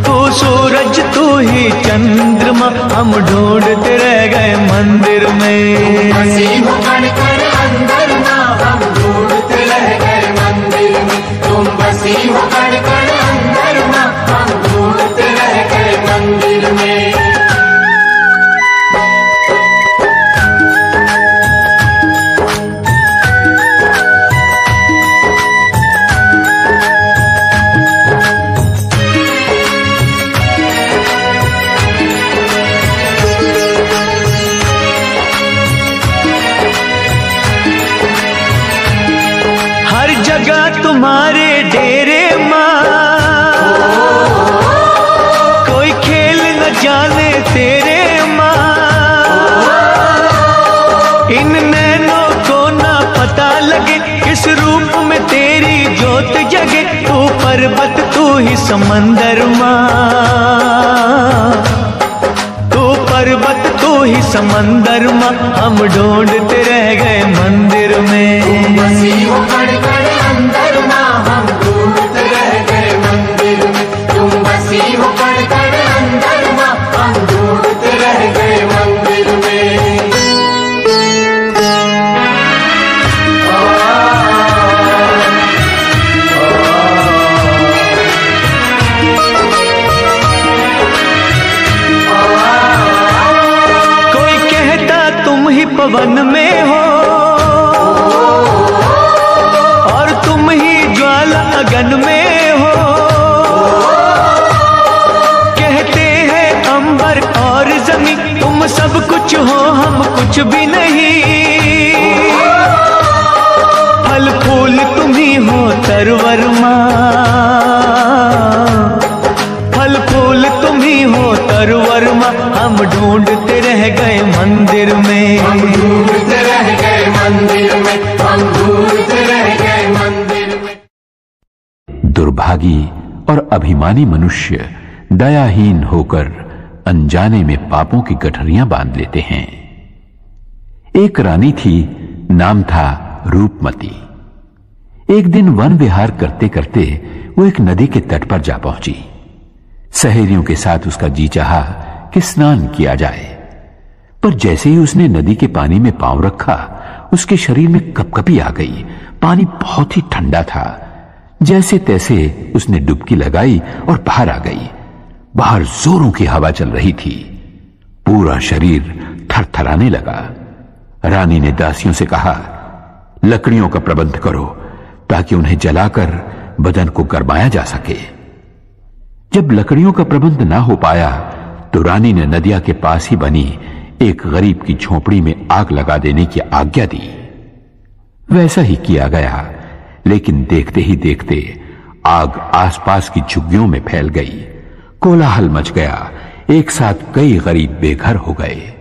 तू सूरज तू ही चंद्रमा, हम ढूंढते रह गए मंदिर में। मसीह बनकर अंदर ना हम ढूंढते रह गए मंदिर में। तुम मसीह बनकर अंदर ना हम ढूंढते रह गए मंदिर में। तुम्हारे डेरे माँ, कोई खेल न जाने तेरे माँ। इन नैनों को ना पता लगे किस रूप में तेरी ज्योत जगे। तू पर्वत तू ही समंदर माँ, तू पर्वत तू ही समंदर माँ, हम ढूंढते रह गए मंदिर में। मसीह बनकर अंदर ना हम ढूंढते रह गए मंदिर में। तुम मसीह बनकर अंदर ना हम ढूंढते रह गए मंदिर में। कोई कहता तुम ही पवन में हो, अगन में हो। कहते हैं अंबर और जमीन तुम सब कुछ हो, हम कुछ भी नहीं। फल फूल तुम ही हो तरवरमा, फल फूल तुम ही हो तरवरमा, हम ढूंढते रह गए मंदिर में। हम ढूंढते रह गए मंदिर में, हम ढूंढते रह गए मंदिर में। दुर्भागी और अभिमानी मनुष्य दयाहीन होकर अनजाने में पापों की गठरियां बांध लेते हैं। एक रानी थी, नाम था रूपमती। एक दिन वन विहार करते करते वो एक नदी के तट पर जा पहुंची। सहेलियों के साथ उसका जी चाहा कि स्नान किया जाए, पर जैसे ही उसने नदी के पानी में पांव रखा, उसके शरीर में कपकपी आ गई। पानी बहुत ही ठंडा था। जैसे तैसे उसने डुबकी लगाई और बाहर आ गई। बाहर जोरों की हवा चल रही थी। पूरा शरीर थरथराने लगा। रानी ने दासियों से कहा, लकड़ियों का प्रबंध करो ताकि उन्हें जलाकर बदन को गरमाया जा सके। जब लकड़ियों का प्रबंध ना हो पाया तो रानी ने नदिया के पास ही बनी एक गरीब की झोपड़ी में आग लगा देने की आज्ञा दी। वैसा ही किया गया, लेकिन देखते ही देखते आग आसपास की झुग्गियों में फैल गई। कोलाहल मच गया। एक साथ कई गरीब बेघर हो गए।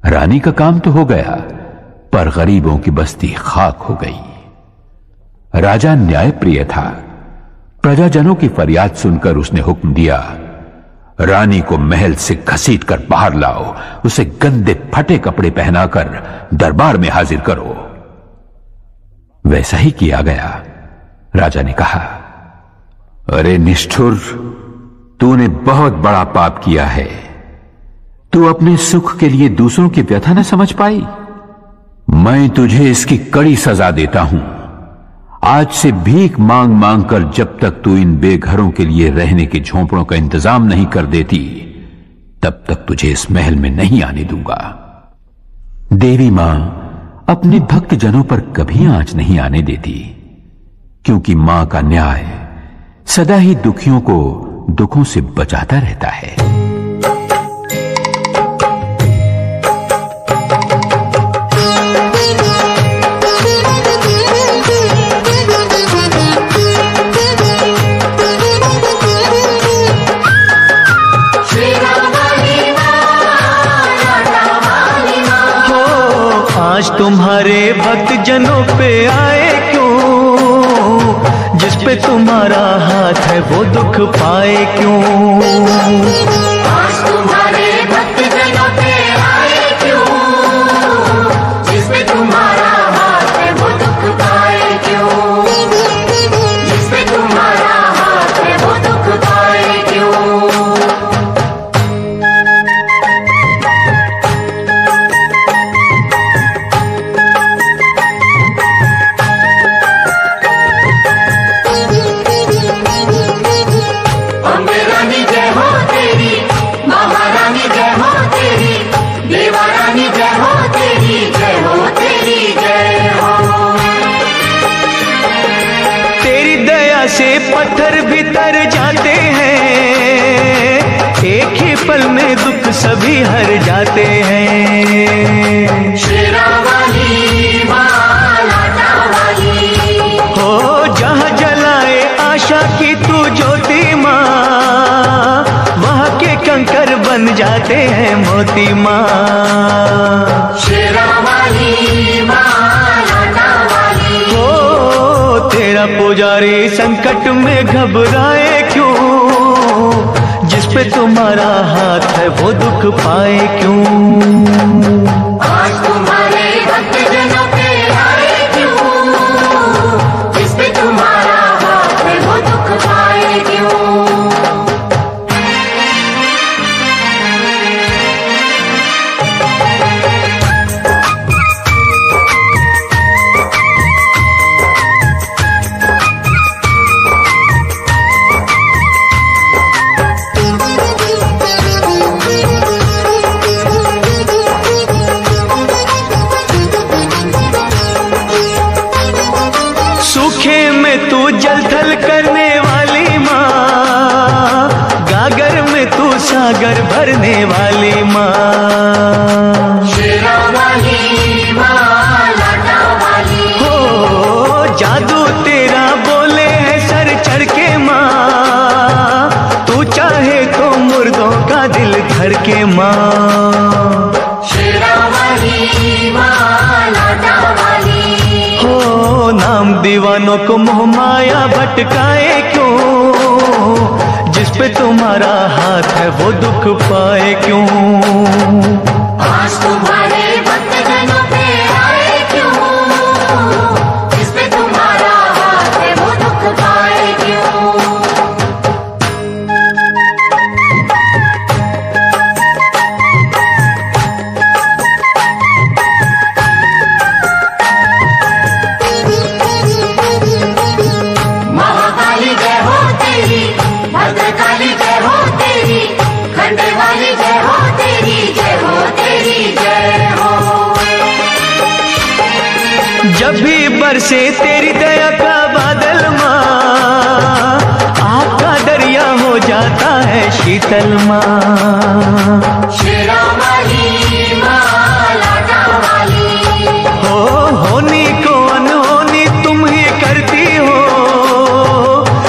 रानी का काम तो हो गया, पर गरीबों की बस्ती खाक हो गई। राजा न्यायप्रिय था। प्रजाजनों की फरियाद सुनकर उसने हुक्म दिया, रानी को महल से घसीटकर बाहर लाओ, उसे गंदे फटे कपड़े पहनाकर दरबार में हाजिर करो। वैसा ही किया गया। राजा ने कहा, अरे निष्ठुर, तूने बहुत बड़ा पाप किया है। तू अपने सुख के लिए दूसरों की व्यथा न समझ पाई। मैं तुझे इसकी कड़ी सजा देता हूं। आज से भीख मांग मांग कर जब तक तू इन बेघरों के लिए रहने के झोंपड़ों का इंतजाम नहीं कर देती, तब तक तुझे इस महल में नहीं आने दूंगा। देवी मां अपने भक्त जनों पर कभी आंच नहीं आने देती, क्योंकि मां का न्याय सदा ही दुखियों को दुखों से बचाता रहता है। आज तुम्हारे भक्त जनों पे आए क्यों, जिस पे तुम्हारा हाथ है वो दुख पाए क्यों। आज तुम्हारे भक्त जनों पे आए क्यों, जिस पे तुम्हारा हाथ है वो दुख पाए क्यों, जिस पे तुम्हारा हाथ है वो दुख पाए क्यों। से पत्थर भी तर जाते हैं, एक ही पल में दुख सभी हर जाते हैं। शेरा वाली माँ लाटा वाली हो जहाँ जलाए आशा की तू ज्योति माँ, वहाँ के कंकर बन जाते हैं मोती माँ। शेरा वाली माँ लाटा वाली हो तेरा पुजारी संकट में घबराए क्यों, जिस पे तुम्हारा हाथ है वो दुख पाए क्यों। आज तुम्हारे भक्त जनों पे आए क्यों, जिस पे तुम्हारा हाथ है वो दुख पाए क्यों। तू जल थल करने वाली माँ, गागर में तू सागर भरने वाली माँ। शेरा वाली माँ लाटा वाली हो जादू तेरा बोले है सर चढ़ के माँ, तू चाहे तो मुर्दों का दिल धर के माँ। शेरा वाली माँ लाटा वाली हो नाम दीवानों को मोह माया भटकाए क्यों, जिस पे तुम्हारा हाथ है वो दुख पाए क्यों। आज तुम्हारे भक्त जनों पे आए क्यों, जिस पे तुम्हारा हाथ है वो दुख पाए क्यों। महाकाली जय हो तेरी, भद्रकाली जय हो तेरी, खंडे वाली जय हो तेरी, जय हो तेरी जय हो। जब भी बरसे तेरी दया का बादल माँ, आग का दरिया हो जाता है शीतल माँ। शेरा वाली माँ लाटा वाली हो होनी को अनहोनी तुम ही करती हो,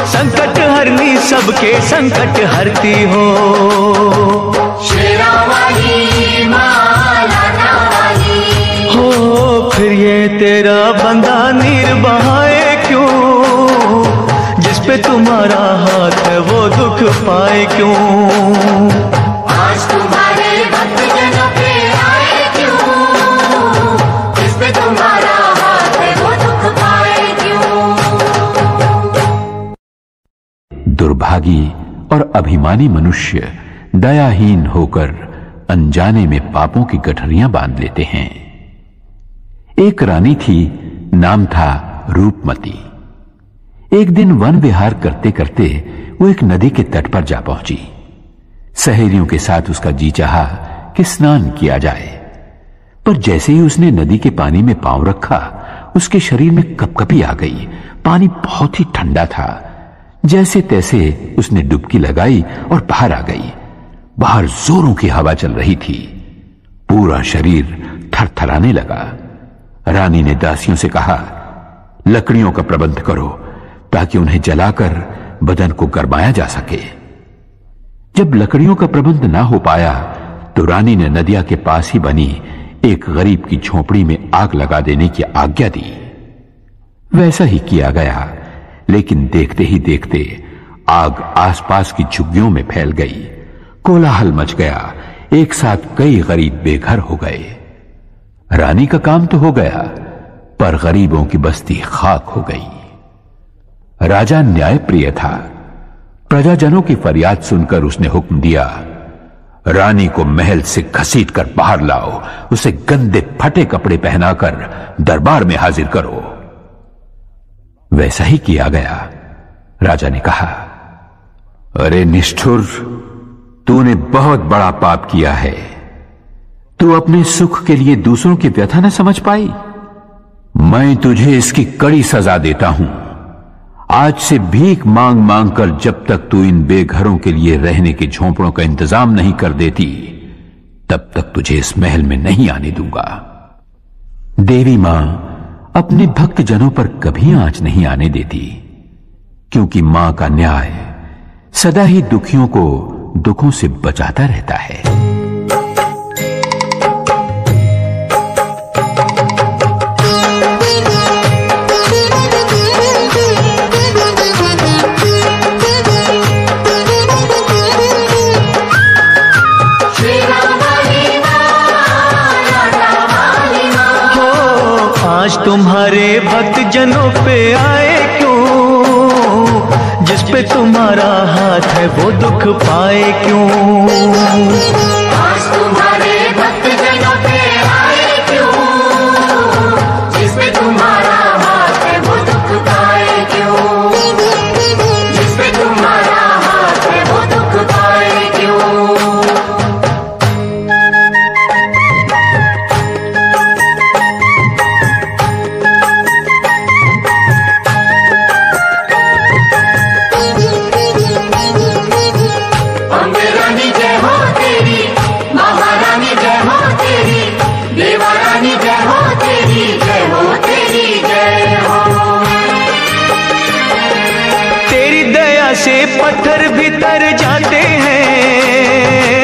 संकट हरनी सबके संकट हरती हो। शेरा वाली माँ लाटा वाली हो फिर ये तेरा बंदा नीर बहाए क्यों, जिस पे तुम्हारा हाथ है वो दुख पाए क्यों। आज तुम्हारे भक्त जनों पे आए क्यों, जिस पे तुम्हारा हाथ है वो दुख पाए क्यों। दुर्भागी और अभिमानी मनुष्य दयाहीन होकर अनजाने में पापों की गठरियां बांध लेते हैं। एक रानी थी, नाम था रूपमती। एक दिन वन विहार करते करते वो एक नदी के तट पर जा पहुंची। सहेलियों के साथ उसका जी चाहा कि स्नान किया जाए, पर जैसे ही उसने नदी के पानी में पांव रखा, उसके शरीर में कपकपी आ गई। पानी बहुत ही ठंडा था। जैसे तैसे उसने डुबकी लगाई और बाहर आ गई। बाहर जोरों की हवा चल रही थी। पूरा शरीर थरथराने लगा। रानी ने दासियों से कहा, लकड़ियों का प्रबंध करो ताकि उन्हें जलाकर बदन को गरमाया जा सके। जब लकड़ियों का प्रबंध ना हो पाया तो रानी ने नदिया के पास ही बनी एक गरीब की झोपड़ी में आग लगा देने की आज्ञा दी। वैसा ही किया गया, लेकिन देखते ही देखते आग आसपास की झुग्गियों में फैल गई। कोलाहल मच गया। एक साथ कई गरीब बेघर हो गए। रानी का काम तो हो गया, पर गरीबों की बस्ती खाक हो गई। राजा न्यायप्रिय था। प्रजाजनों की फरियाद सुनकर उसने हुक्म दिया, रानी को महल से घसीट कर बाहर लाओ, उसे गंदे फटे कपड़े पहनाकर दरबार में हाजिर करो। वैसा ही किया गया। राजा ने कहा, अरे निष्ठुर, तूने बहुत बड़ा पाप किया है। तू अपने सुख के लिए दूसरों की व्यथा न समझ पाई। मैं तुझे इसकी कड़ी सजा देता हूं। आज से भीख मांग मांग कर जब तक तू इन बेघरों के लिए रहने के झोंपड़ों का इंतजाम नहीं कर देती, तब तक तुझे इस महल में नहीं आने दूंगा। देवी मां अपने भक्त जनों पर कभी आंच नहीं आने देती, क्योंकि मां का न्याय सदा ही दुखियों को दुखों से बचाता रहता है। आज तुम्हारे भक्त जनों पे आए क्यों, जिस पे तुम्हारा हाथ है वो दुख पाए क्यों। आज तुम्हारे भक्त जनों पे आए क्यों, जिस पे तुम्हारा हाथ है वो दुख पाए क्यों, जिस पे तुम्हारा हाथ है वो दुख पाए क्यों। से पत्थर भी तर जाते हैं,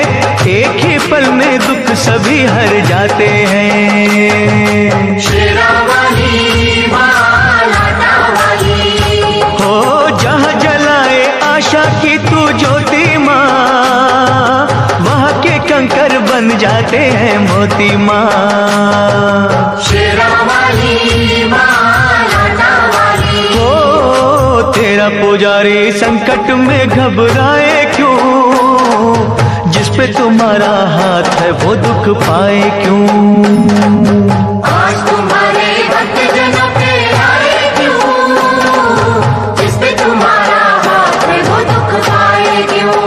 एक ही पल में दुख सभी हर जाते हैं। शेरा वाली मां, लाटा वाली हो जहाँ जलाए आशा की तू ज्योति माँ, वहाँ के कंकर बन जाते हैं मोती माँ। शेरा वाली मां, लाटा वाली हो तेरा पुजारी संकट में घबराए क्यों, जिस पे तुम्हारा हाथ है वो दुख पाए क्यों। आज तुम्हारे भक्त जनों पे आए क्यों, जिस पे तुम्हारा हाथ है वो दुख पाए क्यों।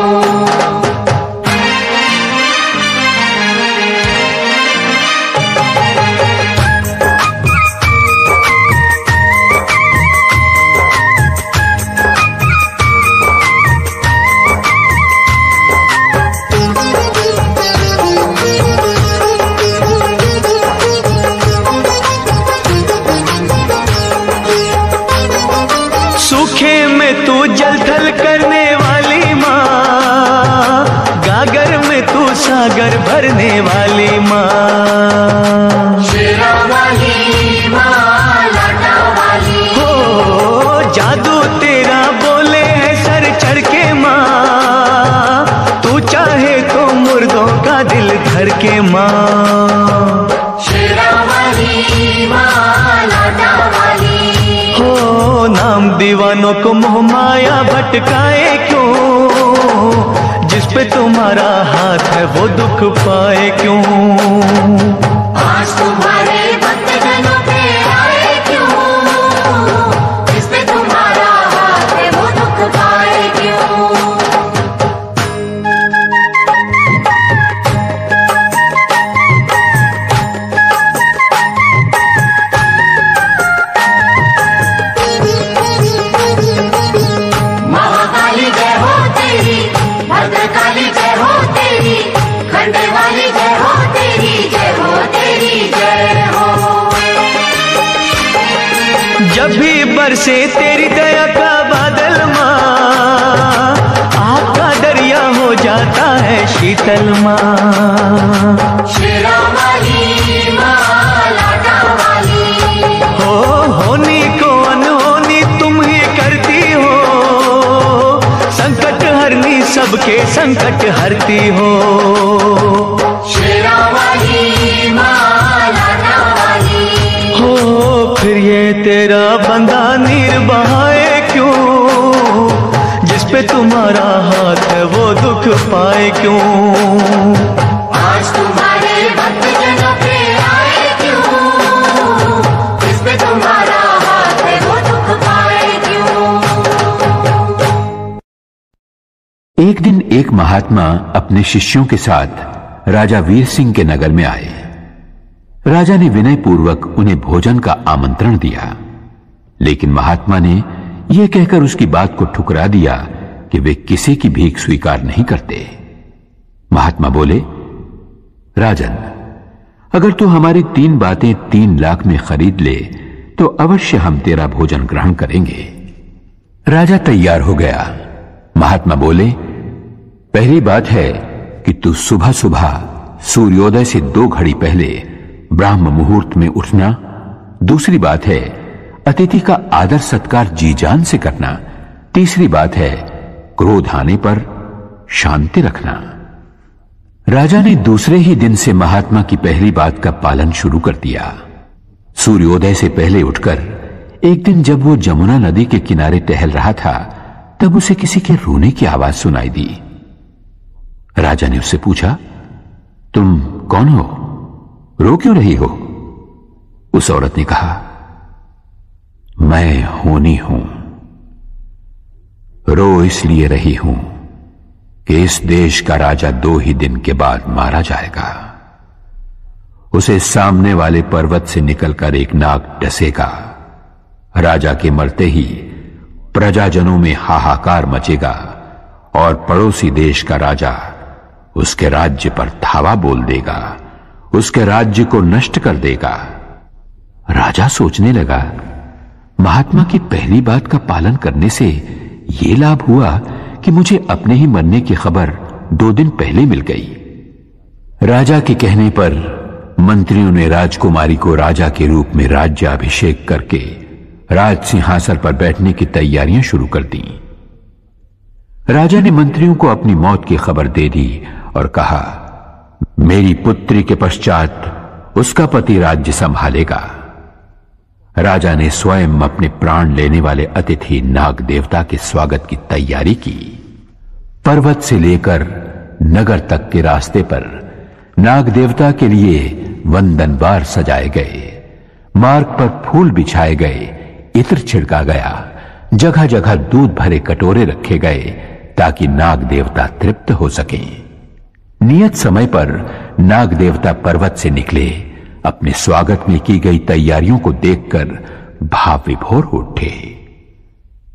सूखे में तू जल थल करने वाली माँ, गागर में तू सागर भरने वाली माँ। शेरा वाली मां, लाटा वाली हो जादू तेरा बोले है सर चढ़ के माँ, तू चाहे तो मुर्दों का दिल धर के माँ। शेरा वाली मां, लाटा वाली हो नाम दीवानों को मोह माया भटकाए क्यों, जिस पे तुम्हारा हाथ है वो दुख पाए क्यों। आज तुम्हारे भक्त जनों पे आए क्यों, जिस पे तुम्हारा हाथ है वो दुख पाए क्यों। महाकाली जय हो तेरी, भद्रकाली जय हो तेरी, खंडे वाली जय हो तेरी, जय हो तेरी जय हो। जब भी बरसे तेरी दया का बादल माँ, आपका दरिया हो जाता है शीतल माँ। शेरा वाली मां, लाटा वाली हो होनी को अनहोनी तुम ही करती सबके संकट हरती हो। शेरा वाली माँ लाडा वाली हो फिर ये तेरा बंदा नीर बहाए क्यों, जिस पे तुम्हारा हाथ है वो दुख पाए क्यों। आज तुम्हारे भक्त जनों पे आए क्यों, जिस पे तुम्हारा हाथ है वो दुख पाए क्यों। एक दिन एक महात्मा अपने शिष्यों के साथ राजा वीर सिंह के नगर में आए। राजा ने विनय पूर्वक उन्हें भोजन का आमंत्रण दिया, लेकिन महात्मा ने यह कहकर उसकी बात को ठुकरा दिया कि वे किसी की भीख स्वीकार नहीं करते। महात्मा बोले, राजन, अगर तू हमारी 3 बातें 3 लाख में खरीद ले तो अवश्य हम तेरा भोजन ग्रहण करेंगे। राजा तैयार हो गया। महात्मा बोले, पहली बात है कि तू सुबह सुबह सूर्योदय से 2 घड़ी पहले ब्राह्म मुहूर्त में उठना। दूसरी बात है अतिथि का आदर सत्कार जी जान से करना। तीसरी बात है क्रोध आने पर शांति रखना। राजा ने दूसरे ही दिन से महात्मा की पहली बात का पालन शुरू कर दिया। सूर्योदय से पहले उठकर एक दिन जब वो जमुना नदी के किनारे टहल रहा था, तब उसे किसी के रोने की आवाज सुनाई दी। राजा ने उससे पूछा, तुम कौन हो, रो क्यों रही हो? उस औरत ने कहा, मैं होनी हूं, रो इसलिए रही हूं कि इस देश का राजा 2 ही दिन के बाद मारा जाएगा। उसे सामने वाले पर्वत से निकलकर एक नाग डसेगा। राजा के मरते ही प्रजाजनों में हाहाकार मचेगा और पड़ोसी देश का राजा उसके राज्य पर धावा बोल देगा, उसके राज्य को नष्ट कर देगा। राजा सोचने लगा, महात्मा की पहली बात का पालन करने से यह लाभ हुआ कि मुझे अपने ही मरने की खबर 2 दिन पहले मिल गई। राजा के कहने पर मंत्रियों ने राजकुमारी को राजा के रूप में राज्याभिषेक करके राज सिंहासन पर बैठने की तैयारियां शुरू कर दी। राजा ने मंत्रियों को अपनी मौत की खबर दे दी और कहा, मेरी पुत्री के पश्चात उसका पति राज्य संभालेगा। राजा ने स्वयं अपने प्राण लेने वाले अतिथि नाग देवता के स्वागत की तैयारी की। पर्वत से लेकर नगर तक के रास्ते पर नाग देवता के लिए वंदन बार सजाए गए, मार्ग पर फूल बिछाए गए, इत्र छिड़का गया, जगह जगह दूध भरे कटोरे रखे गए ताकि नाग देवता तृप्त हो सकें। नियत समय पर नाग देवता पर्वत से निकले। अपने स्वागत में की गई तैयारियों को देखकर भाव विभोर हो उठे।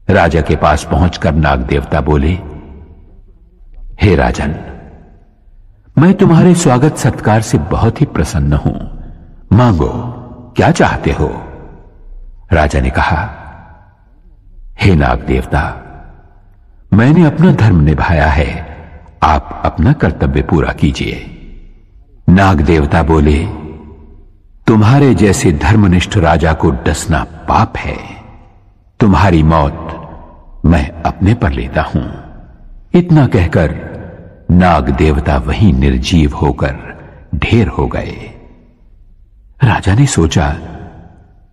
राजा के पास पहुंचकर नाग देवता बोले, हे राजन, मैं तुम्हारे स्वागत सत्कार से बहुत ही प्रसन्न हूं। मांगो, क्या चाहते हो? राजा ने कहा, हे नाग देवता, मैंने अपना धर्म निभाया है, आप अपना कर्तव्य पूरा कीजिए। नाग देवता बोले, तुम्हारे जैसे धर्मनिष्ठ राजा को डसना पाप है। तुम्हारी मौत मैं अपने पर लेता हूं। इतना कहकर नाग देवता वहीं निर्जीव होकर ढेर हो गए। राजा ने सोचा,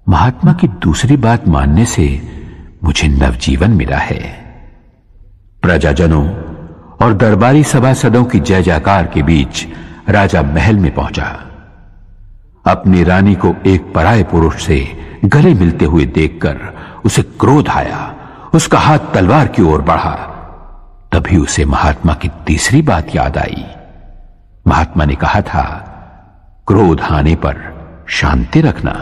महात्मा की दूसरी बात मानने से मुझे नवजीवन मिला है। प्रजाजनों और दरबारी सभासदों की जय जयकार के बीच राजा महल में पहुंचा। अपनी रानी को एक पराये पुरुष से गले मिलते हुए देखकर उसे क्रोध आया। उसका हाथ तलवार की ओर बढ़ा। तभी उसे महात्मा की तीसरी बात याद आई। महात्मा ने कहा था, क्रोध आने पर शांति रखना।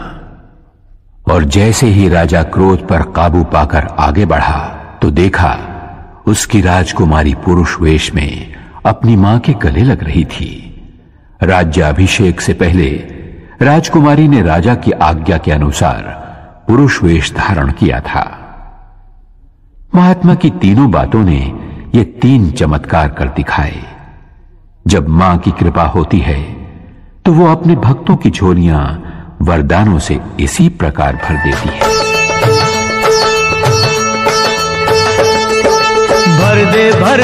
और जैसे ही राजा क्रोध पर काबू पाकर आगे बढ़ा तो देखा उसकी राजकुमारी पुरुष वेश में अपनी मां के गले लग रही थी। राज्याभिषेक से पहले राजकुमारी ने राजा की आज्ञा के अनुसार पुरुष वेश धारण किया था। महात्मा की तीनों बातों ने ये 3 चमत्कार कर दिखाए। जब मां की कृपा होती है तो वो अपने भक्तों की झोलियां वरदानों से इसी प्रकार भर देती है। भर दे भर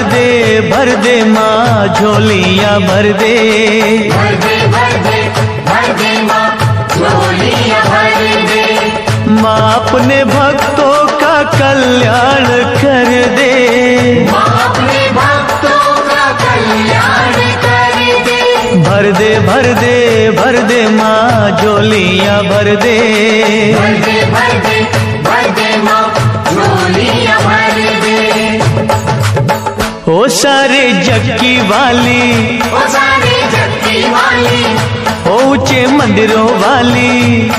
दे माँ झोलियाँ भर दे। भर दे माँ झोलियाँ भर दे। माँ अपने भक्तों का कल्याण कर दे। माँ अपने भक्तों का कल्याण कर दे। भर दे माँ झोलियाँ भर दे। भर दे माँ झोलियाँ भर दे। ओ सारे जग की वाली, ओ सारे जग की वाली, ओ ऊंचे मंदिरों वाली,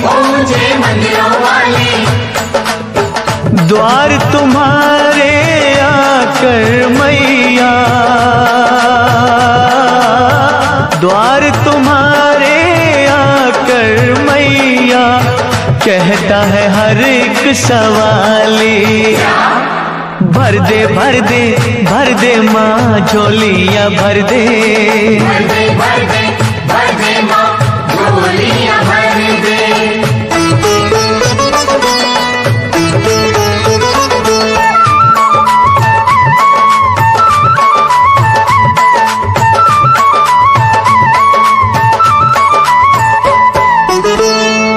ऊंचे मंदिरों वाली, द्वार तुम्हारे आकर मैया, द्वार तुम्हारे आकर मैया, कहता है हर एक सवाली। भर दे माँ झोलियाँ भर दे। भर दे माँ झोलियाँ भर दे।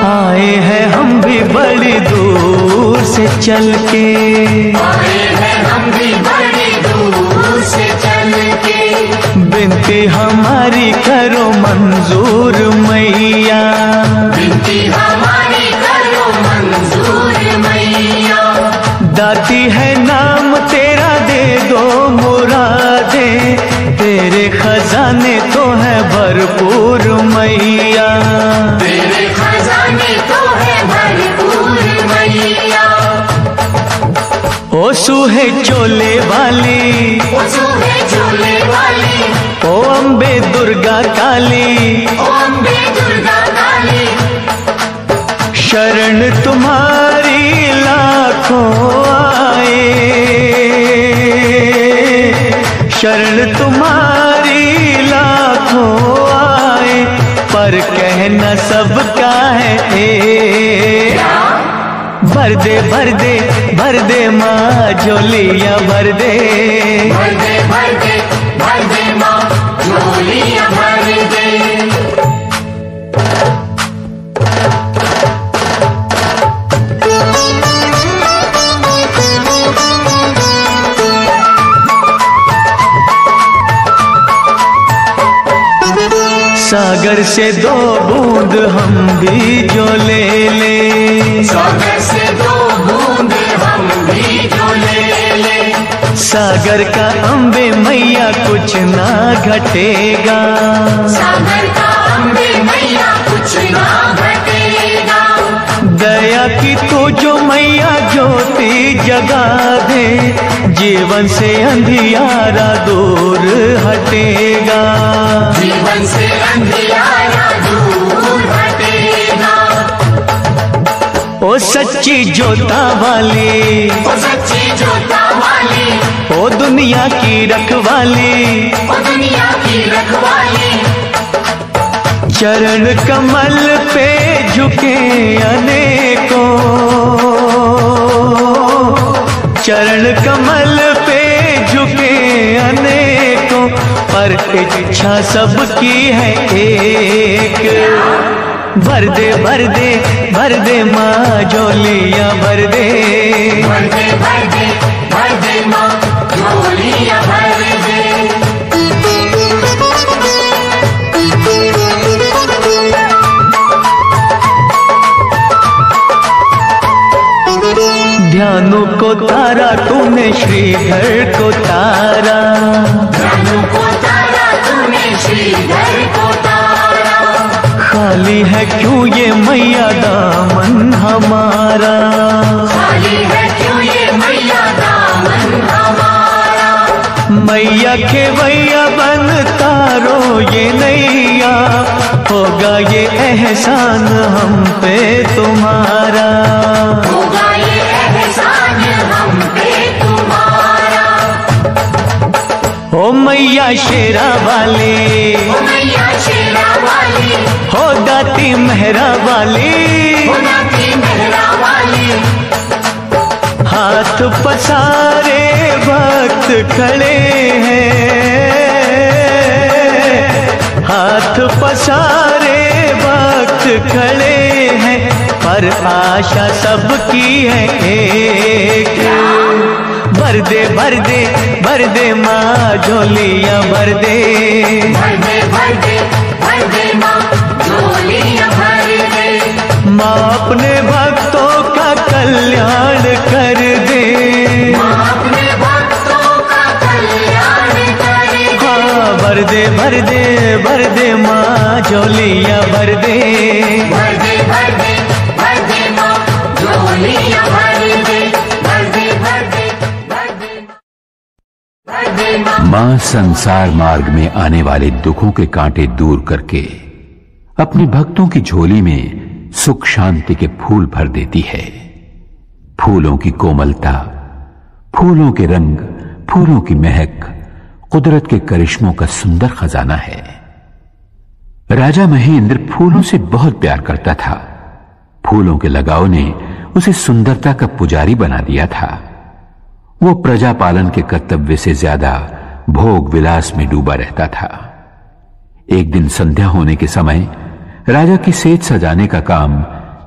आए हैं हम भी बड़ी दूर से चल के, आए हैं हम भी बड़ी दूर से चल के, बिनती हमारी करो मंजूर मैया, बिनती हमारी करो मंजूर मैया। दाती है नाम तेरा दे दो मुरादे, तेरे खजाने तो है भरपूर मैया, तेरे खजाने तो है भरपूर मैया। ओ सूहे चोले वाली, ओ सूहे चोले वाली, ओ अम्बे दुर्गा काली, ओ अम्बे दुर्गा काली, शरण तुम्हारी लाखों आए, शरण तुम्हारी लाखों आए, पर कहना सबका है एक। भर दे माँ झोलियाँ भर दे। भर दे माँ झोलियाँ भर दे। सागर से दो बूंद हम भी जो ले ले, सागर से दो बूंद हम भी जो ले ले, सागर का अम्बे मैया कुछ ना घटेगा, सागर का अम्बे मैया कुछ ना घटेगा। दया की तू जो मैया ज्योति जगा दे, जीवन से अंधियारा दूर हटेगा, जीवन से अंधियारा दूर हटेगा। ओ सच्ची जोता वाली, ओ सच्ची जोता वाली, ओ दुनिया की रखवाली, ओ दुनिया की रखवाली, चरण कमल पे झुके अनेकों, चरण कमल पे झुके अनेकों, पर इच्छा सबकी है एक। भर दे माँ झोलियाँ भर दे। भर दे माँ झोलियाँ भर दे। ध्यानों को तारा तूने श्रीधर को तारा, ध्यानों को तारा तूने श्रीधर को तारा, खाली है क्यों ये मैया दामन हमारा, खाली है क्यों ये मैया दामन हमारा। मैया खेवैया बन तारो ये नैया, होगा ये एहसान हम पे तुम्हारा, होगा ये एहसान हम पे तुम्हारा। हो मैया शेरा वाली, ओ मैया शेरा वाली, हो दाती मेहरा वाली, हो दाती मेहरा वाली, हाथ पसारे भक्त खड़े हैं, हाथ पसारे भक्त खड़े हैं, पर आशा सबकी है एक। भर दे भर दे भर दे माँ झोलियाँ भर दे, भर दे भर दे भर दे माँ झोलियाँ भर दे। माँ अपने भक्तों का कल्याण कर दे, माँ अपने भक्तों का कल्याण कर दे। हाँ भर दे भर दे भर दे माँ झोलियाँ भर दे, भर दे भर दे भर दे माँ झोलियाँ भर दे, भर दे भर दे भर दे भर दे माँ। मां संसार मार्ग में आने वाले दुखों के कांटे दूर करके अपने भक्तों की झोली में सुख शांति के फूल भर देती है। फूलों की कोमलता, फूलों के रंग, फूलों की महक कुदरत के करिश्मों का सुंदर खजाना है। राजा महेंद्र फूलों से बहुत प्यार करता था। फूलों के लगाव ने उसे सुंदरता का पुजारी बना दिया था। वो प्रजा पालन के कर्तव्य से ज्यादा भोग विलास में डूबा रहता था। एक दिन संध्या होने के समय राजा की सेज सजाने का काम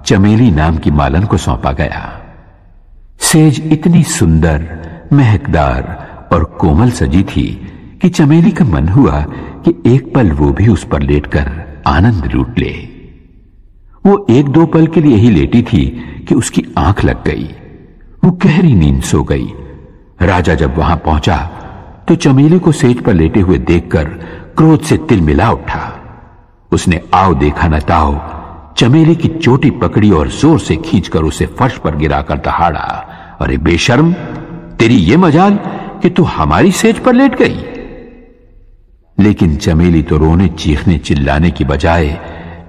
चमेली नाम की मालन को सौंपा गया। सेज इतनी सुंदर, महकदार और कोमल सजी थी कि चमेली का मन हुआ कि एक पल वो भी उस पर लेटकर आनंद लूट ले। वो एक दो पल के लिए ही लेटी थी कि उसकी आंख लग गई। वो गहरी नींद सो गई। राजा जब वहां पहुंचा तो चमेली को सेज पर लेटे हुए देखकर क्रोध से तिलमिला उठा। उसने आओ देखा न ताओ चमेली की चोटी पकड़ी और जोर से खींचकर उसे फर्श पर गिराकर दहाड़ा। अरे बेशर्म, तेरी ये मजाल कि तू हमारी सेज पर लेट गई। लेकिन चमेली तो रोने चीखने चिल्लाने की बजाय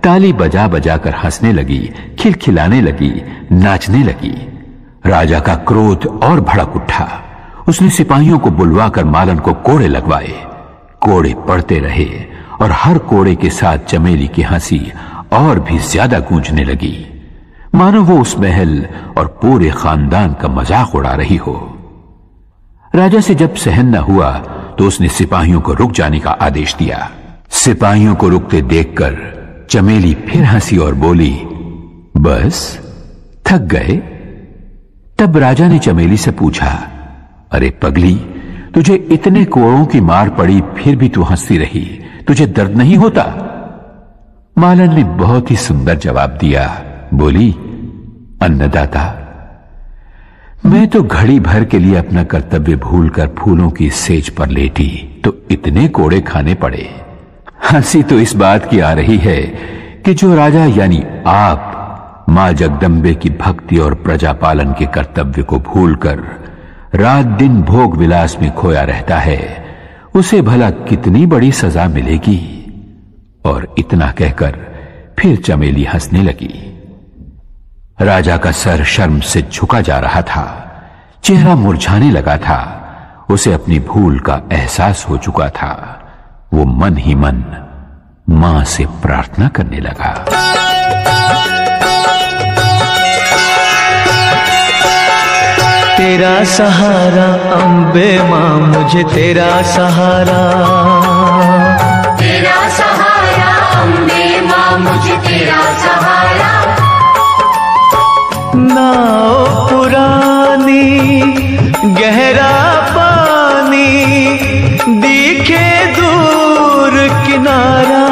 ताली बजा बजा कर हंसने लगी, खिलखिलाने लगी, नाचने लगी। राजा का क्रोध और भड़क उठा। उसने सिपाहियों को बुलवाकर मालन को कोड़े लगवाए। कोड़े पड़ते रहे और हर कोड़े के साथ चमेली की हंसी और भी ज्यादा गूंजने लगी, मानो वो उस महल और पूरे खानदान का मजाक उड़ा रही हो। राजा से जब सहन न हुआ तो उसने सिपाहियों को रुक जाने का आदेश दिया। सिपाहियों को रुकते देखकर चमेली फिर हंसी और बोली, बस थक गए? तब राजा ने चमेली से पूछा, अरे पगली, तुझे इतने कोड़ों की मार पड़ी फिर भी तू हंसती रही, तुझे दर्द नहीं होता? मालन ने बहुत ही सुंदर जवाब दिया। बोली, अन्नदाता, मैं तो घड़ी भर के लिए अपना कर्तव्य भूलकर फूलों की सेज पर लेटी तो इतने कोड़े खाने पड़े। हंसी तो इस बात की आ रही है कि जो राजा यानी आप मां जगदम्बे की भक्ति और प्रजा पालन के कर्तव्य को भूलकर रात दिन भोग विलास में खोया रहता है, उसे भला कितनी बड़ी सजा मिलेगी। और इतना कहकर फिर चमेली हंसने लगी। राजा का सर शर्म से झुका जा रहा था, चेहरा मुरझाने लगा था। उसे अपनी भूल का एहसास हो चुका था। वो मन ही मन मां से प्रार्थना करने लगा। तेरा सहारा अम्बे मां, मुझे तेरा सहारा। तेरा सहारा अम्बे मां, मुझे तेरा सहारा। नाव पुरानी गहरा पानी, दिखे दूर किनारा।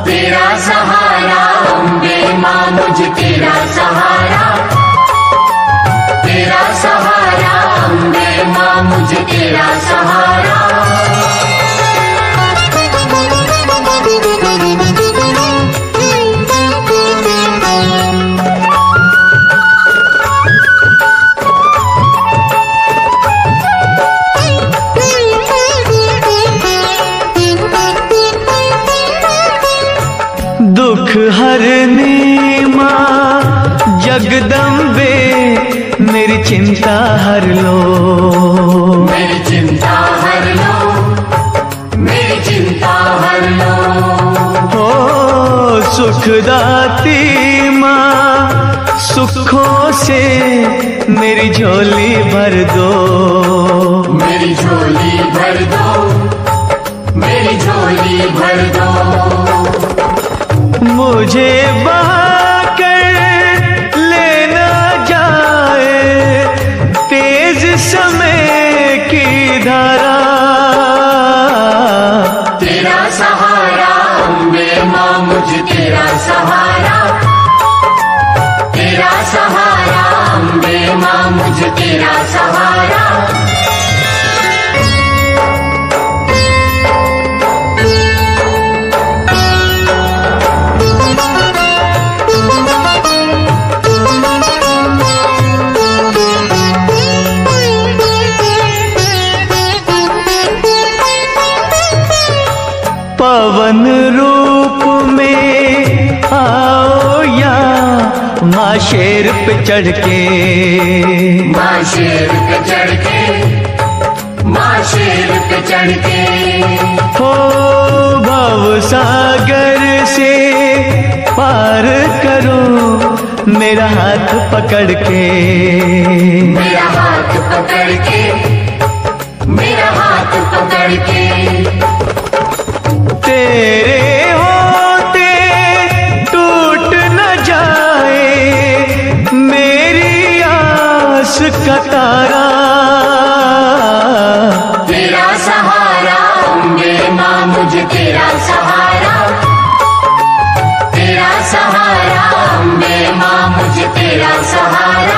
तेरा सहारा अम्बे मां, मुझे तेरा सहारा। तेरा सहारा अम्बे मां, मुझे तेरा सहारा। दुख हरनी मां जगदम्बे, मेरी चिंता हर लो। मेरी चिंता हर लो, मेरी चिंता हर लो। हो सुखदाती मां, सुखों से मेरी झोली भर दो, मेरी झोली भर दो, मेरी झोली भर दो। मुझे बहाकर लेना जाए तेज समय की धारा, तेरा सहारा अम्बे माँ मुझे तेरा सहारा, तेरा सहारा अम्बे माँ मुझे तेरा सहारा। पवन रूप में आओ या माँ शेर पे चढ़ के, माँ शेर पे चढ़ के, माँ शेर पे चढ़ के। हो भव सागर से पार करो मेरा हाथ पकड़ के, मेरा हाथ पकड़ के, मेरा हाथ पकड़ के। तेरे होते टूट न जाए मेरी आस का तारा, तेरा सहारा अम्बे माँ मुझे तेरा सहारा, तेरा सहारा अम्बे माँ मुझे तेरा सहारा।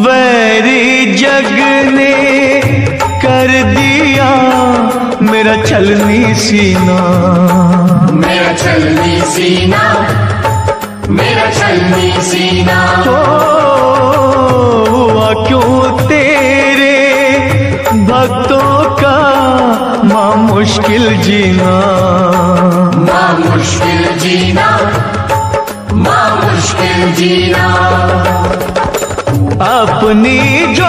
वैरी जग ने कर दिया मेरा छलनी सीना, मेरा छलनी सीना, मेरा छलनी सीना। हो हुआ क्यों तेरे भक्तों का माँ मुश्किल जीना, माँ मुश्किल जीना, माँ मुश्किल जीना। अपनी जो